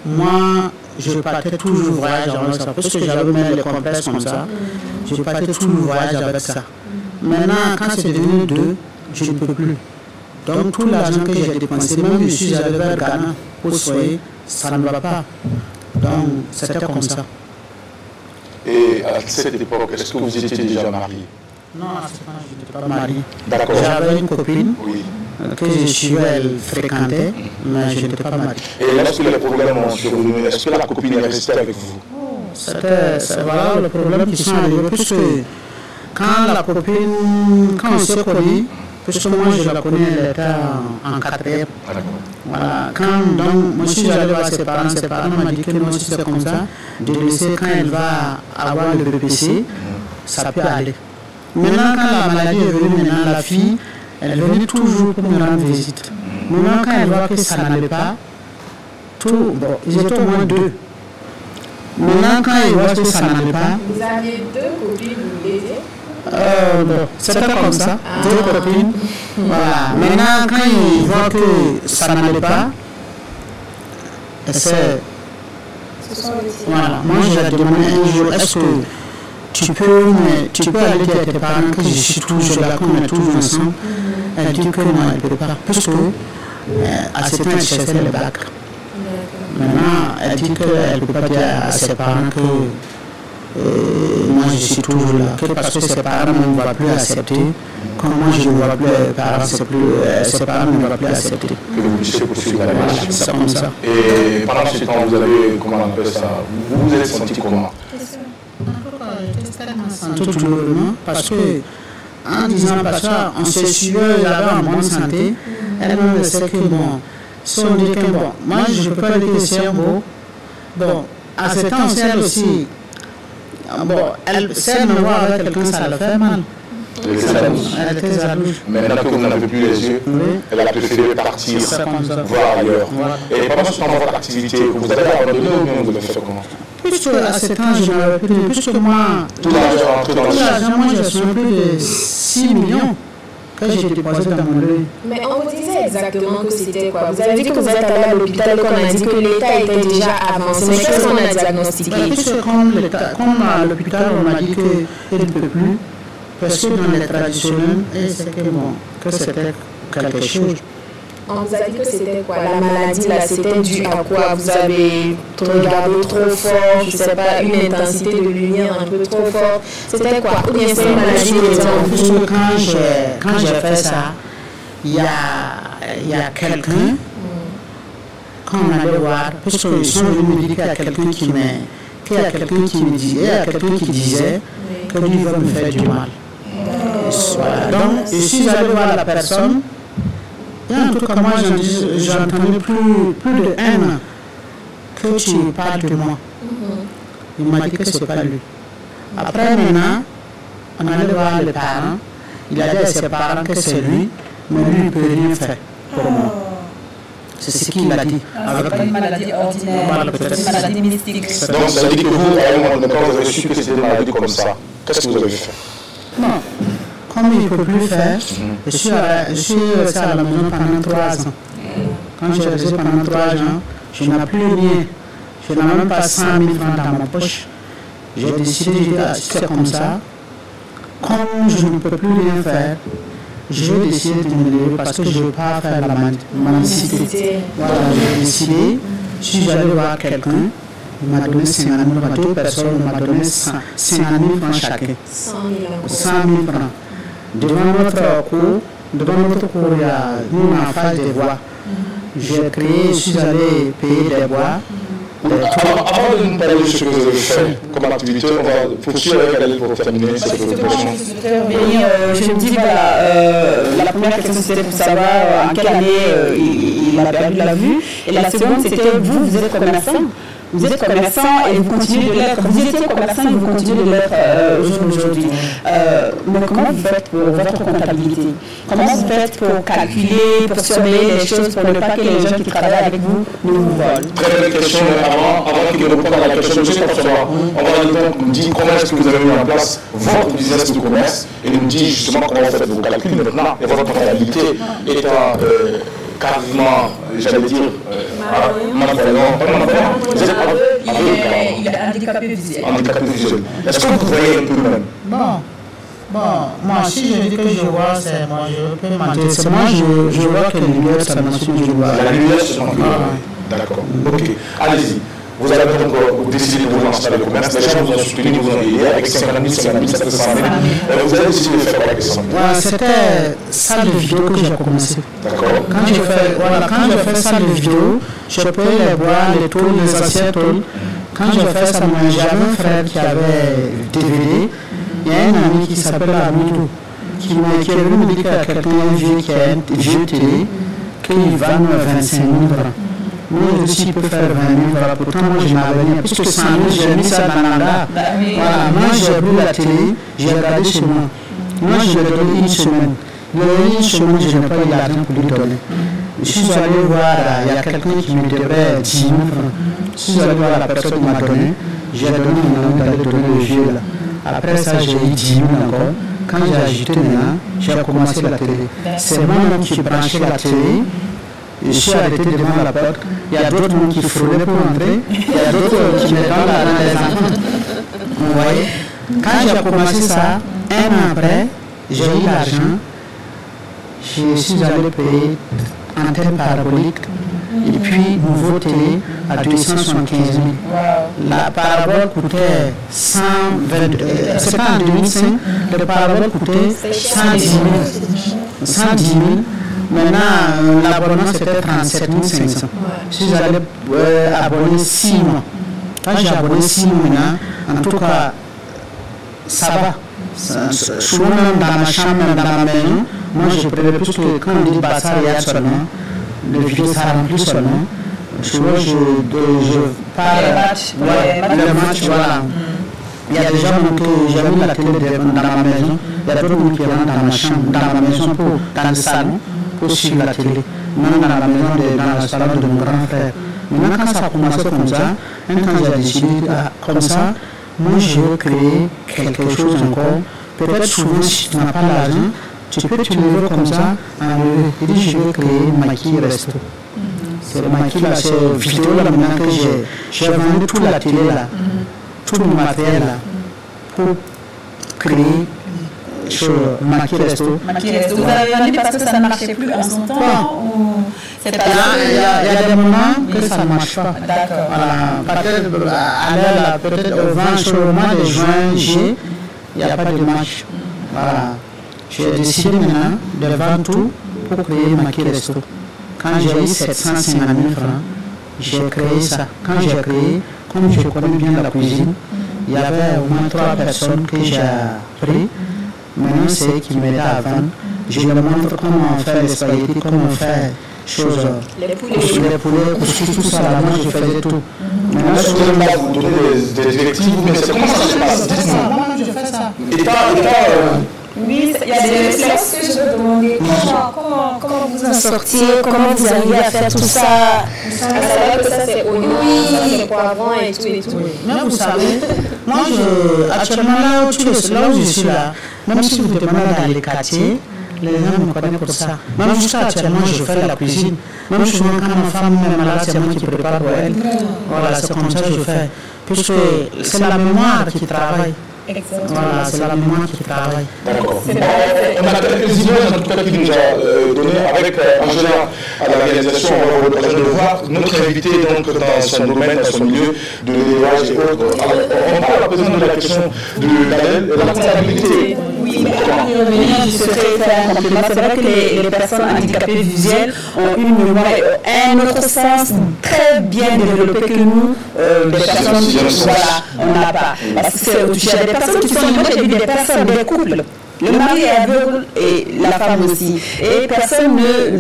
moi, je partais toujours voyage avec ça. Parce que j'avais même les complexes comme ça, je partais toujours voyage avec ça. Maintenant, quand c'est devenu 2, je ne peux plus. Donc, tout l'argent que j'ai dépensé, même je suis allé vers Ghana pour soigner, ça ne va pas. Donc, c'était comme ça. Et à cette époque, est-ce que vous étiez déjà marié? Non, à ce moment, je n'étais pas marié. D'accord. J'avais une copine que je suivais, elle fréquentait, mais je n'étais pas marié. Et lorsque les problèmes ont survenu, est-ce que la copine est restée avec vous? C'est voilà le problème qui sont arrivés, puisque quand la copine, quand on s'est connus, puisque moi je la connais, elle était en 4e. Voilà. Donc, moi je suis allé voir ses parents m'ont dit que non, si c'est comme ça, de laisser quand elle va avoir le BPC, ça peut aller. Maintenant, quand la maladie est venue, maintenant, la fille, elle venait toujours pour me rendre visite. Maintenant, quand elle voit que ça n'allait pas, bon, ils étaient au moins 2. Maintenant, quand ils voient que ça n'allait pas... Vous aviez 2 copines, vous les aidez? Bon, c'était comme ça, 2 copines. Voilà. Maintenant, quand ils voient que ça n'allait pas, c'est... Voilà. Moi, j'ai demandé un jour, est-ce que tu peux aller dire à tes parents que je suis toujours là, qu'on est toujours ensemble. Elle dit que non, elle ne peut pas. Parce que à ce temps, elle cherchait le bac. Maintenant, elle dit qu'elle ne peut pas dire à ses parents que moi je suis toujours là. Que parce que ses parents ne vont plus accepter. Comme moi je ne vois plus les parents, ses parents ne vont plus accepter. Que vous puissiez poursuivre la démarche. C'est comme ça. Et pendant ce temps, vous avez, comment on appelle ça, vous vous êtes senti comment? Tout douloureusement, parce que en disant parce qu'on se suivait là-bas en bonne santé, elle-même sait que bon, si on dit que bon, moi je ne peux pas dire que c'est un beau, bon, à ce temps elle aussi, bon, si elle me voit avec quelqu'un, ça le fait mal. Elle était jalouse. Maintenant que vous n'avez plus les yeux, elle a préféré partir, voir ailleurs. Et pendant ce temps, votre activité, vous avez abandonné ou bien vous avez fait comment? Puisque à ce temps, je n'avais plus de... Puisque moi... Tout l'argent rentré dans le l'argent, moi, j'ai reçu plus de 6 millions que j'ai déposé dans mon œil. Mais on vous disait exactement que c'était quoi? Vous avez dit que vous êtes allé à l'hôpital et qu'on a dit que l'état était déjà avancé. Mais qu'est-ce qu'on a diagnostiqué? Puisque comme à l'hôpital, on m'a dit qu'elle ne peut plus. Parce que dans les traditionnels, c'est que bon, que c'était quelque chose. On vous a dit que c'était quoi? La maladie, là, c'était dû à quoi? Vous avez regardé trop fort, je ne sais pas, une intensité de lumière un peu trop forte. C'était quoi? Ou bien c'est une maladie qui était en vous? Quand j'ai fait ça, il y a quelqu'un, quand on allait voir, parce qu'ils sont venus me dire qu'il y a quelqu'un qui me disait que lui va me faire du mal. Voilà. Donc, je suis allé voir la personne. Et en tout cas, moi, j'entendais plus de haine que tu parles de moi. Il m'a dit que ce n'est pas lui. Après, maintenant, on allait voir les parents. Il a dit à ses parents que c'est lui, mais lui, il ne peut rien faire pour moi. C'est ce qu'il a dit. C'est pas une maladie ordinaire, c'est une maladie mystique. Donc, ça veut dire que vous, à un moment donné, quand vous avez su que c'était une maladie comme ça, qu'est-ce que vous avez fait? Non. Comme il ne peut plus faire, je suis resté à la maison pendant 3 ans. Quand j'ai resté pendant 3 ans, je n'ai plus rien. Je n'ai même pas 100 000 francs dans ma poche. J'ai décidé, c'est comme ça. Comme je ne peux plus rien faire, j'ai décidé de me lever parce que je ne veux pas faire la mendicité. Voilà, j'ai décidé, si j'allais voir quelqu'un, il m'a donné 50 000 francs. 2 personnes, il m'a donné 50 000 francs chacun. 100 000 francs. Devant notre cours, il y a nous en face des bois. J'ai créé, je suis allé payer des bois. Avant de nous parler de ce que vous avez fait comme activité, on va poursuivre avec Adèle pour terminer cette présentation. Je me dis, voilà, la première question c'était pour savoir en quelle année il a perdu la vue. Et la seconde c'était, vous êtes commerçant. Vous êtes commerçant et vous continuez de l'être. Vous étiez commerçant et vous continuez de l'être aujourd'hui. Mais comment vous faites pour votre comptabilité? Comment vous faites pour calculer, pour surveiller les choses, pour ne pas que les gens qui travaillent avec vous ne vous volent? Très belle question, mais avant qu'il ne réponde à la question, juste pour savoir, on va donc nous dire comment est-ce que vous avez mis en place votre business de commerce et nous dire justement comment vous faites vos calculs maintenant et votre comptabilité étant quasiment, j'allais dire, il est handicapé visuel. Handicapé visuel. Est-ce que vous voyez un peu même? Bon, moi, si je dis que je vois, c'est moi, je peux mentir. C'est moi, je vois que les lumières, ça m'a suivi, je vois. La lumière, c'est son D'accord. Ok. Allez-y. Vous avez donc décidé de vous lancer dans le commerce. Les gens vous ont soutenu, vous ont aidé avec 50 000, 700 000. Vous avez décidé de faire quoi avec 100 000? C'était salle de vidéo que j'ai commencé. D'accord. Quand j'ai fait salle de vidéo, je payais les bois, les tôles, les assiettes, tôles. Quand j'ai fait ça, j'avais un frère qui avait DVD. Il y a un ami qui s'appelle Amidou, qui est venu me dire qu'il y a quelqu'un, un vieux qui a une vieux télé, qu'il va nous 25 000 francs. Moi, je suis peut faire 20 000 francs. Pourtant, moi, je n'avais rien. Puisque 100 000, j'ai mis ça dans l'anda. Voilà, moi, j'ai pris la télé, j'ai regardé chez moi. Moi, je lui ai donné une semaine. Il y a une semaine, je n'ai pas eu l'argent pour lui donner. Je suis allé voir, il y a quelqu'un qui me devait 10 000 francs. Je suis allé voir la personne qui m'a donné. J'ai donné mon nom d'aller donner le vieux là. Après ça, j'ai eu 10 000 encore. Quand j'ai ajouté maintenant, j'ai commencé la télé. C'est moi-même qui ai branché la télé. Je suis arrêté devant la porte. Il y a d'autres qui frôlaient pour entrer. Il y a d'autres qui me dans les enfants. Vous voyez? Quand j'ai commencé ça, un an après, j'ai eu l'argent. Je suis allé payer antenne parabolique et puis nouveau télé à 275 000. La parabole coûtait 120 000. C'est pas en 2005, le parabole coûtait 110 000. 110 000. Maintenant, l'abonnement c'était 37 500. Je suis allé abonner 6 mois. Quand j'ai abonné 6 mois maintenant, en tout cas, ça va. Souvent même dans ma chambre, même dans ma maison, moi je prenais plus que quand on dit Bassar Yad seulement, le vidéo ça remplit seulement. Souvent je parle le match, voilà. Il y a des gens que j'ai mis la télé dans ma maison, il y a d'autres qui rentrent dans ma chambre, dans ma maison, dans le salon, pour suivre la télé. Même dans la maison, dans le salon de mon grand frère. Maintenant quand ça a commencé comme ça, un temps j'ai décidé comme ça, moi je veux créer quelque chose encore. Peut-être souvent si tu n'as pas l'argent, tu peux te lever comme ça, enlever. Il dit je veux créer Maki Resto. C'est le Maki là, c'est vidéo là maintenant que j'ai vendu toute la télé là, tout le matériel là, pour créer sur Maki Resto. Maki Resto, vous avez vendu parce que ça ne marchait plus en son temps ou c'est pas il y a des moments que ça ne marche pas. D'accord. Voilà. Peut-être au vent sur le mois de juin, juillet, il n'y a pas de match. Voilà. J'ai décidé maintenant de vendre tout pour créer Maki Resto. Quand j'ai eu 750 000 francs, j'ai créé ça. Quand j'ai créé, comme je connais bien la cuisine, il y avait au moins 3 personnes que j'ai pris. Maintenant, c'est eux qui m'aidaient à vendre. Je leur montre comment on fait les spaghettis, comment on fait choses. Les poulets, couscous, tout ça. Là, moi, je faisais tout. Maintenant, vous donnez des directives, mais c'est comment ça se passe? Dites-moi. Moi, je fais ça. Oui, il y a des réflexes que je veux demander. Comment vous en sortiez? Comment vous arrivez à faire tout ça? À savoir que ça c'est oignon, ça c'est poivron et tout. Mais vous savez, moi, actuellement là où je suis là, même si vous demandez dans les quartiers, les gens me connaissent pour ça. Même jusqu'à actuellement, je fais la cuisine. Même souvent, quand ma femme est malade, c'est moi qui prépare pour elle. Voilà, c'est comme ça que je fais. Puisque c'est la mémoire qui travaille. Voilà, c'est la mémoire qui travaille. D'accord. On a quelques images en tout cas qui nous a donné avec Angela à la réalisation. On aura l'occasion de voir notre invité donc dans son domaine, dans son milieu de l'élevage et autres. On parle à présent de la question de la comptabilité. Oui, mais avant de revenir, je souhaiterais faire un complément. C'est vrai que les personnes handicapées visuelles ont une mémoire, un autre sens très bien développé que nous, des personnes qui, voilà, on n'a pas. Parce que c'est au-dessus des personnes qui sont, moi j'ai vu des personnes, des couples. Le mari est aveugle et la femme aussi. Et personne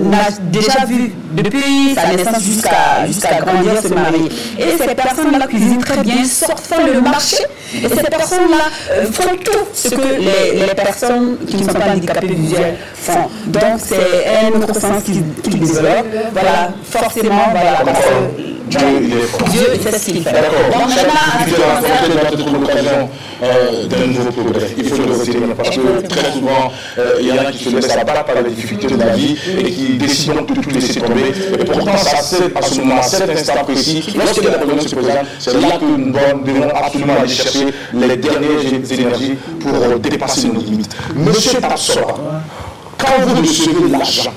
n'a déjà vu depuis sa naissance jusqu'à grandir se marier. Et ces personnes-là cuisinent très bien, font le marché. Et ces personnes-là font tout ce que les personnes qui ne sont pas handicapées visuelles font. Donc c'est un autre sens qu'ils développent. Voilà, forcément, voilà. Parce que Dieu, c'est ce qu'il fait. D'accord. Chaque individu a l'occasion d'un nouveau progrès. Il faut le retirer parce que très souvent, il y en a qui se laissent abattre par les difficultés de la vie et qui décident de tout laisser tomber. Et pourtant, ça c'est à ce moment, à cet instant précis, lorsque les problèmes se présentent, c'est là que nous devons absolument aller chercher les dernières énergies pour dépasser nos limites. Monsieur Tapsora, quand vous recevez l'argent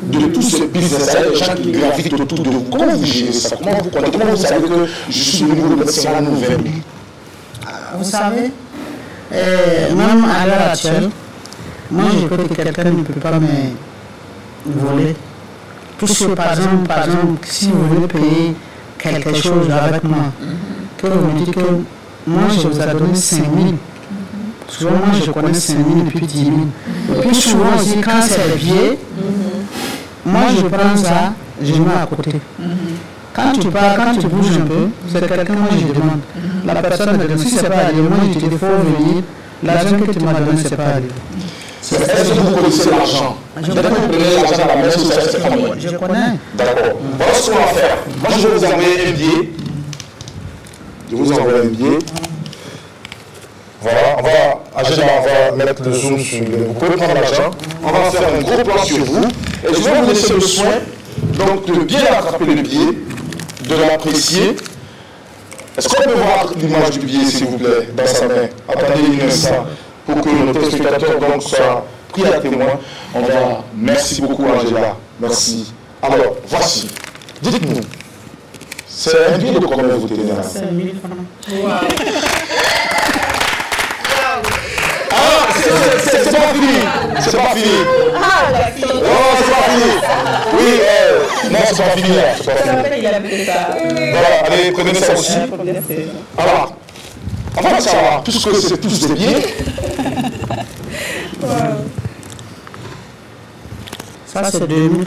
de tous ces business, les gens qui gravitent autour de vous, comment vous gérez ça? Comment vous comptez? Comment vous savez que je suis le nouveau médecin à nous 20 000? Vous savez, même à l'heure actuelle, moi je peux que quelqu'un ne peut pas me voler. Puisque par exemple, si vous voulez payer quelque chose avec moi, que vous me dites que moi je vous ai donné 5 000. Souvent moi je connais 5 000 et puis 10 000. Et puis souvent aussi quand c'est le billet, moi je prends ça, je mets à côté. Quand tu parles, quand tu bouges un peu, c'est quelqu'un, moi je demande. La personne me demande si c'est pas arrivé, moi je te dis il faut venir, l'argent que tu m'as donné, c'est pas arrivé. Est-ce que vous connaissez l'argent? Dès que vous prenez l'argent à la main, c'est pas moi. Je connais. D'accord. Voilà ce qu'on va faire. Moi je vais vous envoyer un billet. Je vous envoie un billet. Voilà, on va mettre le zoom sur le. Vous pouvez prendre l'argent. On va faire un gros plan sur vous. Et je vais vous laisser le soin donc de bien attraper le billet, de l'apprécier Est-ce qu'on peut voir l'image du billet, s'il vous plaît, dans sa main? Attendez un instant, pour que nos téléspectateurs donc soient pris à témoin. On va... Merci beaucoup, Angela. Merci. Alors, voici. Dites-nous, c'est un billet de combien vous tenez là? 5 000 francs. Wow. Ah, c'est pas fini. C'est pas fini. Ah, d'accord. Oh, c'est pas fini. Oui, non, c'est pas fini. C'est pas fini. Voilà, allez, prenez ça aussi. Alors, on va savoir, puisque c'est tous des billets. Ça, c'est 2000.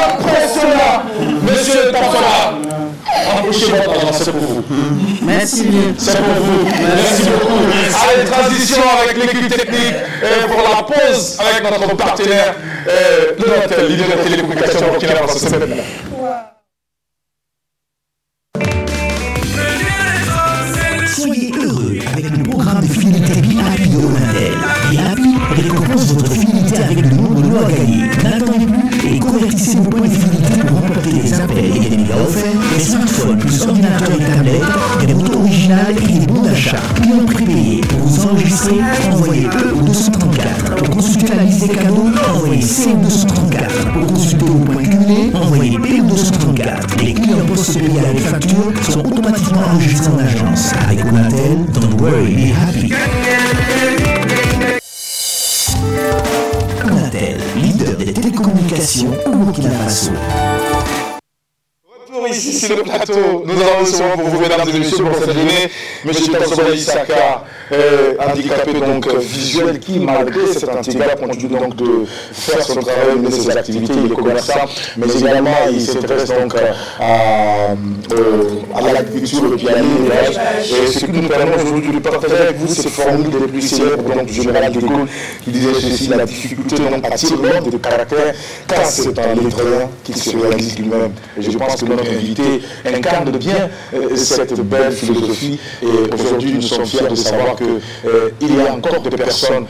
Impressionnant. Monsieur Tafola, embauchez votre argent, c'est pour vous. Merci bien. C'est pour vous. Merci beaucoup. Allez, transition avec l'équipe technique pour la pause avec notre partenaire, le leader de télécommunications Burkina Faso. Soyez heureux avec le programme de fidélité Happy de Onatel. Et Happy récompense votre fidélité avec le nombre de lots à gagner. N'attendez plus et convertissez vos points de fidélité pour remporter des appels et des mégas offerts, des smartphones, plus ordinateurs et tablettes, des motos originales et des bons d'achat. Clients prépayés. Pour vous enregistrer, envoyez E au 234. Pour consulter la liste des cadeaux, envoyez C au 234. Pour consulter vos points cumulés, envoyez P au 234. Les clients post-payés avec facture sont automatiquement enregistrés en agence. Avec Onatel, don't worry, be happy. Onatel, leader des télécommunications au Burkina Faso. Ici sur le plateau, nous avons souvent pour vous, mesdames et messieurs, pour cette journée, M. Tansoba Isaka, handicapé donc visuel, qui malgré cet handicap continue donc de faire son travail, mener ses activités, il est commerçant, mais également il s'intéresse donc à l'agriculture et puis à l'élevage. Et ce qui nous permet aujourd'hui de partager avec vous ces formules les plus célèbres donc, du général de Gaulle qui disait ceci: la difficulté donc attire l'homme de caractère car c'est en l'étranger qu'il se réalise lui-même. Et je pense que notre invité incarne bien cette belle philosophie et aujourd'hui nous sommes fiers de savoir qu'il y a encore des personnes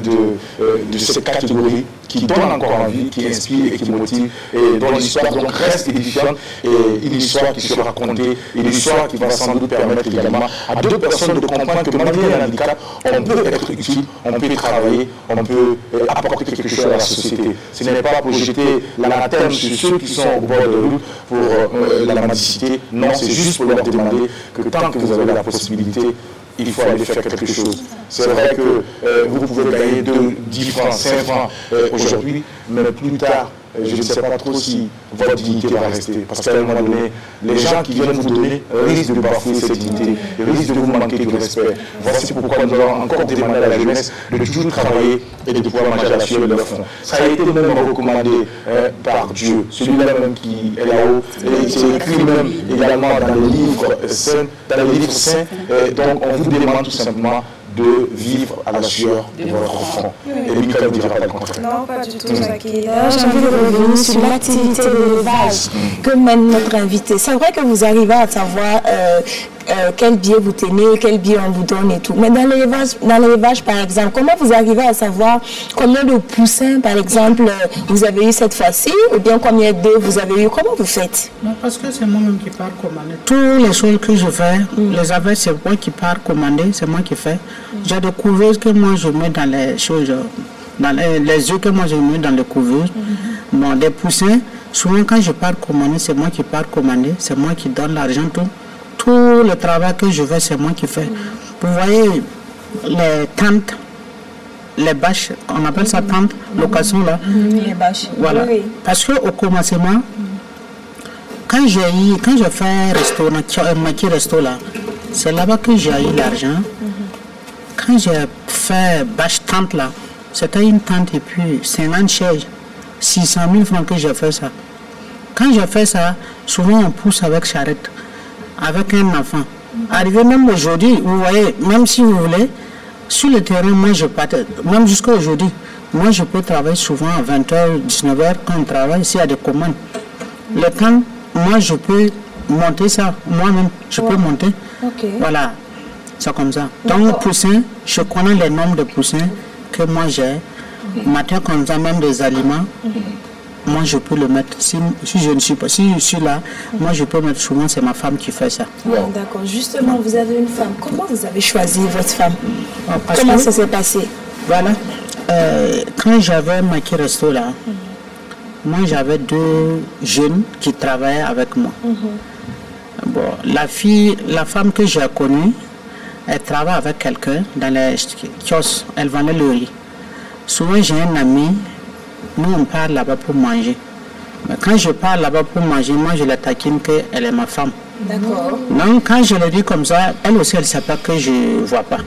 de cette catégorie qui donnent encore envie, qui inspirent et qui motivent et dont l'histoire donc reste édifiante et une histoire qui sera racontée, une histoire qui va sans doute permettre également à d'autres personnes de comprendre que malgré un handicap, on peut être utile, on peut travailler, on peut apporter quelque chose à la société. Ce n'est pas pour jeter l'anathème sur ceux qui sont au bord de route pour la mendicité, non, c'est juste pour leur demander que tant que vous avez la possibilité, il faut aller faire quelque chose. C'est vrai que vous pouvez gagner 10 francs, 5 francs aujourd'hui, mais plus tard, je ne sais pas trop si votre dignité va rester. Parce qu'à un moment donné, les gens qui viennent vous donner risquent de bafouer cette dignité, risquent de vous manquer de respect. Voici pourquoi nous allons encore demander à la jeunesse de toujours travailler et de pouvoir manger à la sueur de leur fond. Ça a été même recommandé par Dieu, celui-là même qui est là-haut. Et c'est écrit même également dans les livres saints. Donc on vous demande tout simplement de vivre à la sueur de votre front. Et Mika ne dira pas le contraire. Non, pas du tout, Zaki. J'ai envie de revenir sur l'activité de l'élevage que mène notre invité. C'est vrai que vous arrivez à savoir quel billet vous tenez, quel billet on vous donne et tout. Mais dans l'élevage, par exemple, comment vous arrivez à savoir combien de poussins, par exemple, vous avez eu cette fois-ci, ou bien combien d'œufs vous avez eu? Comment vous faites? Non, parce que c'est moi-même qui pars commander. Tous les choses que je fais, les abeilles, c'est moi qui pars commander, c'est moi qui fais. J'ai des couveuses que moi je mets dans les choses, dans les œufs que moi je mets dans les couveuses. Bon, des poussins, souvent quand je pars commander, c'est moi qui pars commander, c'est moi qui donne l'argent, tout. Tout le travail que je fais, c'est moi qui fais. Vous voyez, les tentes, les bâches, on appelle ça tente, location là. Les bâches. Voilà. Oui. Parce qu'au commencement, quand j'ai fait restaurant, Maki Resto là, c'est là-bas que j'ai eu l'argent. Quand j'ai fait bâche tente là, c'était une tente et puis 50 chaises, 600 000 francs que j'ai fait ça. Quand j'ai fait ça, souvent on pousse avec charrette, avec un enfant. Arrivé même aujourd'hui, vous voyez, même si vous voulez, sur le terrain, moi je partais, même jusqu'à aujourd'hui, moi je peux travailler souvent à 20h, 19h quand on travaille, s'il y a des commandes. Le temps, moi je peux monter ça, moi-même, je peux monter. Voilà, c'est comme ça. Donc, poussins, je connais les nombres de poussins que moi j'ai. Matin, comme ça, même des aliments. moi je peux le mettre. Si je ne suis pas, si je suis là, moi je peux mettre souvent, c'est ma femme qui fait ça. D'accord. Justement, vous avez une femme. Comment vous avez choisi votre femme? Parce Comment que, ça s'est passé? Voilà. Quand j'avais Maki Resto là, moi j'avais 2 jeunes qui travaillaient avec moi. Bon, la femme que j'ai connue, elle travaille avec quelqu'un dans les kiosques, elle vendait le riz. Souvent j'ai un ami, nous on part là-bas pour manger. Mais quand je pars là-bas pour manger, moi je la taquine qu'elle est ma femme. D'accord. Donc quand je le dis comme ça, elle aussi elle ne sait pas que je ne vois pas.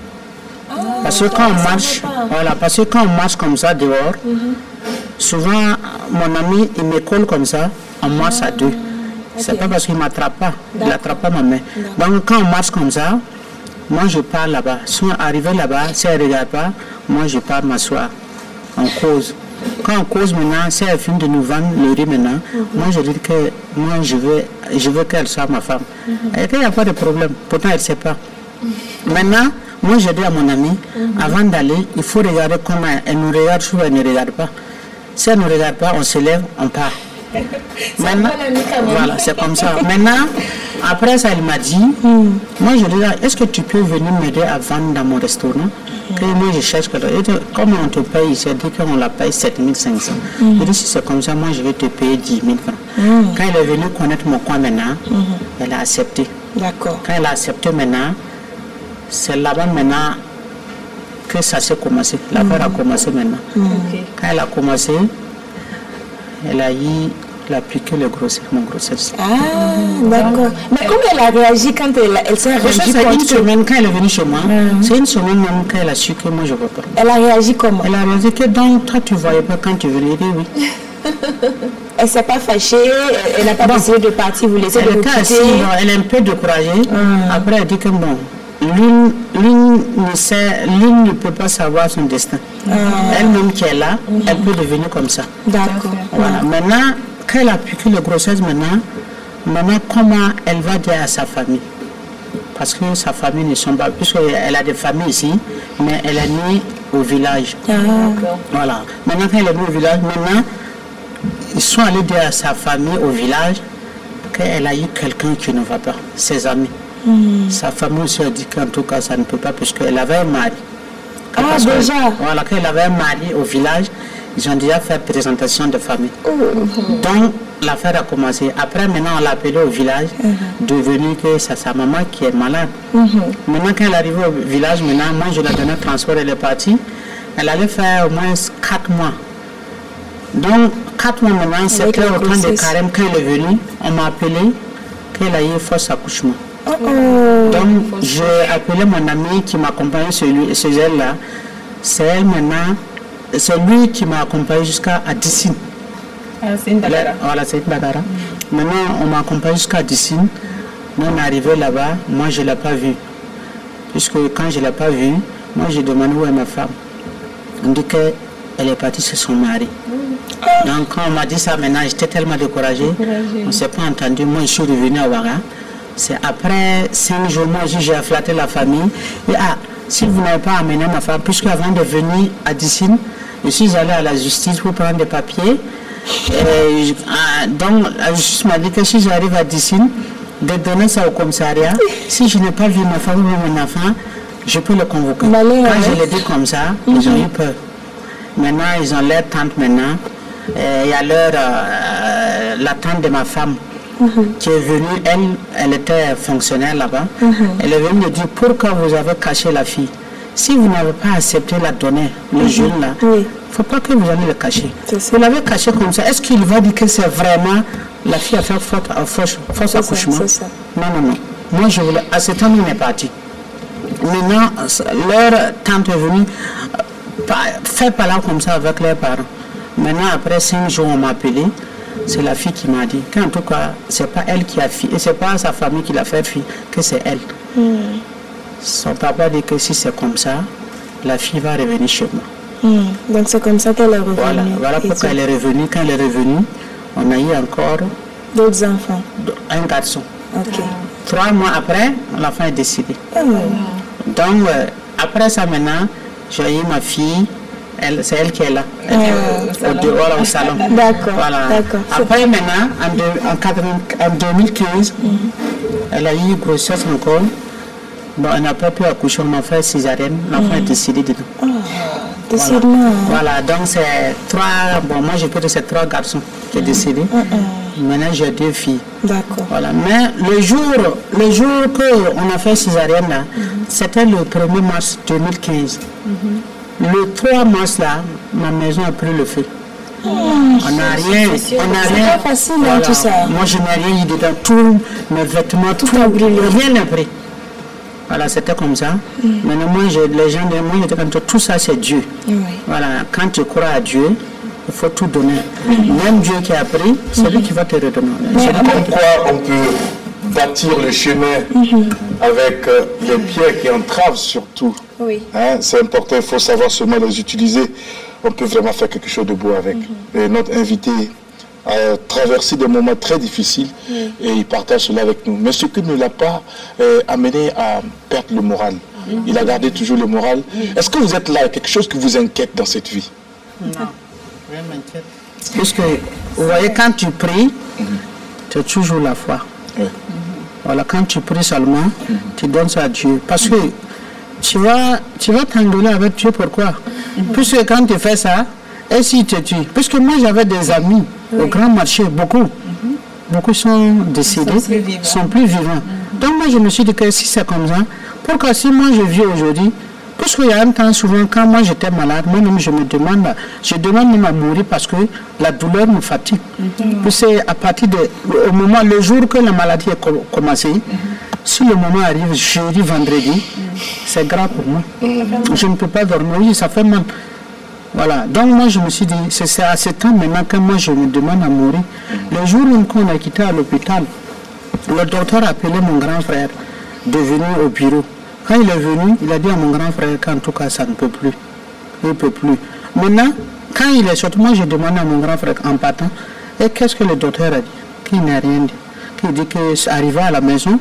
Parce que quand on marche, voilà, parce que quand on marche comme ça dehors, souvent mon ami il me colle comme ça, on marche à 2. C'est pas parce qu'il ne m'attrape pas, il n'attrape pas ma main. Donc quand on marche comme ça, moi je pars là-bas. Si on arrive là-bas, si elle ne regarde pas, moi je pars m'asseoir. On cause. Quand on cause maintenant, si elle finit de nous vendre le riz maintenant, moi je dis que moi je veux qu'elle soit ma femme. Et qu'il n'y a pas de problème. Pourtant elle ne sait pas. Maintenant, moi je dis à mon ami, avant d'aller, il faut regarder comment elle nous regarde, souvent elle ne regarde pas. Si elle ne nous regarde pas, on se lève, on part. Maintenant, voilà, c'est comme ça. Maintenant, après ça, elle m'a dit, moi je dis, est-ce que tu peux venir m'aider à vendre dans mon restaurant? Que moi je cherche que comment on te paye? Il s'est dit qu'on la paye 7500. Je dis, si c'est comme ça, moi je vais te payer 10 000 francs. Quand elle est venue connaître mon coin maintenant, elle a accepté. D'accord. Quand elle a accepté maintenant, c'est là-bas maintenant que ça s'est commencé. L'affaire a commencé maintenant. Quand elle a commencé, elle a piqué mon grossesse. Ah, d'accord. Mais comment elle a réagi quand elle s'est rendue C'est compte une semaine quand elle est venue chez moi. C'est une semaine même quand elle a su que moi je ne vois pas. Elle a réagi comment? Elle a réagi que donc toi tu ne voyais pas quand tu venais. Oui. Elle ne s'est pas fâchée, elle n'a pas décidé de partir, vous laisser de elle est un peu découragée. Après elle dit que bon, l'une ne peut pas savoir son destin. Elle-même qui est là, elle peut devenir comme ça. D'accord. Voilà. Maintenant, quand elle a piqué le grossesse, maintenant comment elle va dire à sa famille? Parce que sa famille ne sont pas, puisqu'elle a des familles ici, mais elle est née au village. Voilà. Maintenant, quand elle est née au village, maintenant, ils sont allés dire à sa famille au village qu'elle a eu quelqu'un qui ne va pas, ses amis. Sa famille aussi a dit qu'en tout cas, ça ne peut pas, puisqu'elle avait un mari. Ah, déjà? Voilà, quand elle avait un mari au village, ils ont déjà fait présentation de famille. Donc, l'affaire a commencé. Après, maintenant, on l'a appelée au village, devenu que c'est sa maman qui est malade. Maintenant, quand elle est arrivée au village, maintenant, moi, je lui ai donné un transport, elle est partie. Elle allait faire au moins 4 mois. Donc, 4 mois maintenant, c'était au temps de carême. Quand elle est venue, on m'a appelé qu'elle a eu force accouchement. Donc, j'ai appelé mon ami qui m'accompagne, ce gel-là. C'est elle maintenant, c'est lui qui m'a accompagné jusqu'à Dissine. C'est une Dakara. Voilà, c'est une Dakara. Maintenant, on m'a accompagné jusqu'à Dissine. Nous, on est arrivé là-bas, moi, je ne l'ai pas vu. Puisque quand je ne l'ai pas vu, moi, j'ai demandé où est ma femme. On dit qu'elle est partie chez son mari. Donc, quand on m'a dit ça, maintenant, j'étais tellement découragée. On ne s'est pas entendu. Moi, je suis revenu à Ouaga. C'est après 5 jours, moi, j'ai flatté la famille. Et si vous n'avez pas amené ma femme, puisque avant de venir à Dissine, je suis allé à la justice pour prendre des papiers. Donc, la justice m'a dit que si j'arrive à Dissine, de donner ça au commissariat, si je n'ai pas vu ma femme ou mon enfant, je peux le convoquer. Quand je l'ai dit comme ça, ils ont eu peur. Maintenant, ils ont leur tante maintenant. Il y a la tante de ma femme qui est venue, elle était fonctionnaire là-bas. Elle est venue me dire pourquoi vous avez caché la fille. Si vous n'avez pas accepté la donner, le jeune là, il ne faut pas que vous allez le cacher. Vous l'avez caché comme ça. Est-ce qu'il va dire que c'est vraiment la fille a fait fausse accouchement? Non. Moi, je voulais. À ce temps, on est parti. Maintenant, leur tante est venue faire parler comme ça avec leurs parents. Maintenant, après 5 jours, on m'a appelé. C'est la fille qui m'a dit qu'en tout cas, ce n'est pas elle qui a fille, et ce n'est pas sa famille qui l'a fait fille, que c'est elle. Son papa dit que si c'est comme ça, la fille va revenir chez moi. Donc c'est comme ça qu'elle est revenue. Voilà pourquoi elle est revenue. Quand elle est revenue, on a eu encore d'autres enfants. Un garçon. 3 mois après, l'enfant est décédé. Donc, après ça maintenant, j'ai eu ma fille C'est elle qui est là. Au salon. D'accord. Voilà. Après, maintenant, en 2015, elle a eu une grossesse encore. Bon, elle n'a pas pu accoucher, on m'a fait césarienne. L'enfant est décédé dedans. Voilà, donc c'est 3. Bon, moi je peux dire c'est 3 garçons qui sont décédés. Maintenant j'ai 2 filles. D'accord. Voilà. Mais le jour qu'on a fait césarienne là, c'était le 1er mars 2015. Le 3 mars là, ma maison a pris le feu. On n'a rien. C'est pas facile, voilà. Tout ça. Moi je n'ai rien eu dedans. Tous mes vêtements, tout a brûlé. Rien n'a pris. Voilà, c'était comme ça. Maintenant, moi, les gens de moi, j'étais comme ça, tout ça, c'est Dieu. Voilà, quand tu crois à Dieu, il faut tout donner. Même Dieu qui a pris, c'est lui qui va te redonner. Comme quoi on peut bâtir le chemin avec les pierres qui entravent surtout. Hein, c'est important, il faut savoir seulement les utiliser. On peut vraiment faire quelque chose de beau avec. Et notre invité a traversé des moments très difficiles et il partage cela avec nous. Mais ce qui ne l'a pas amené à perdre le moral. Il a gardé toujours le moral. Est-ce que vous êtes là, quelque chose qui vous inquiète dans cette vie? Non, rien m'inquiète. Parce que, vous voyez, quand tu pries, tu as toujours la foi. Voilà, quand tu pries seulement, tu donnes ça à Dieu. Parce que tu vas t'engueuler avec Dieu, pourquoi? Puisque quand tu fais ça, et si tu tues? Parce que moi j'avais des amis au grand marché, beaucoup sont décédés, sont plus vivants. Donc moi je me suis dit que si c'est comme ça, pourquoi si moi je vis aujourd'hui, parce qu'il y a un temps souvent quand moi j'étais malade, moi-même je demande même à mourir parce que la douleur me fatigue. Puis c'est à partir au moment, le jour que la maladie a commencé, si le moment arrive, jeudi, vendredi, c'est grave pour moi. Je ne peux pas dormir, oui, ça fait mal. Voilà, donc moi je me suis dit, c'est à ce temps maintenant que moi je me demande à mourir. Le jour où on a quitté à l'hôpital, le docteur a appelé mon grand frère de venir au bureau. Quand il est venu, il a dit à mon grand frère qu'en tout cas ça ne peut plus. Il ne peut plus. Maintenant, quand il est sorti, moi je demande à mon grand frère en partant, et qu'est-ce que le docteur a dit? Qu'il n'a rien dit. Qu'il dit qu'arrivé à la maison,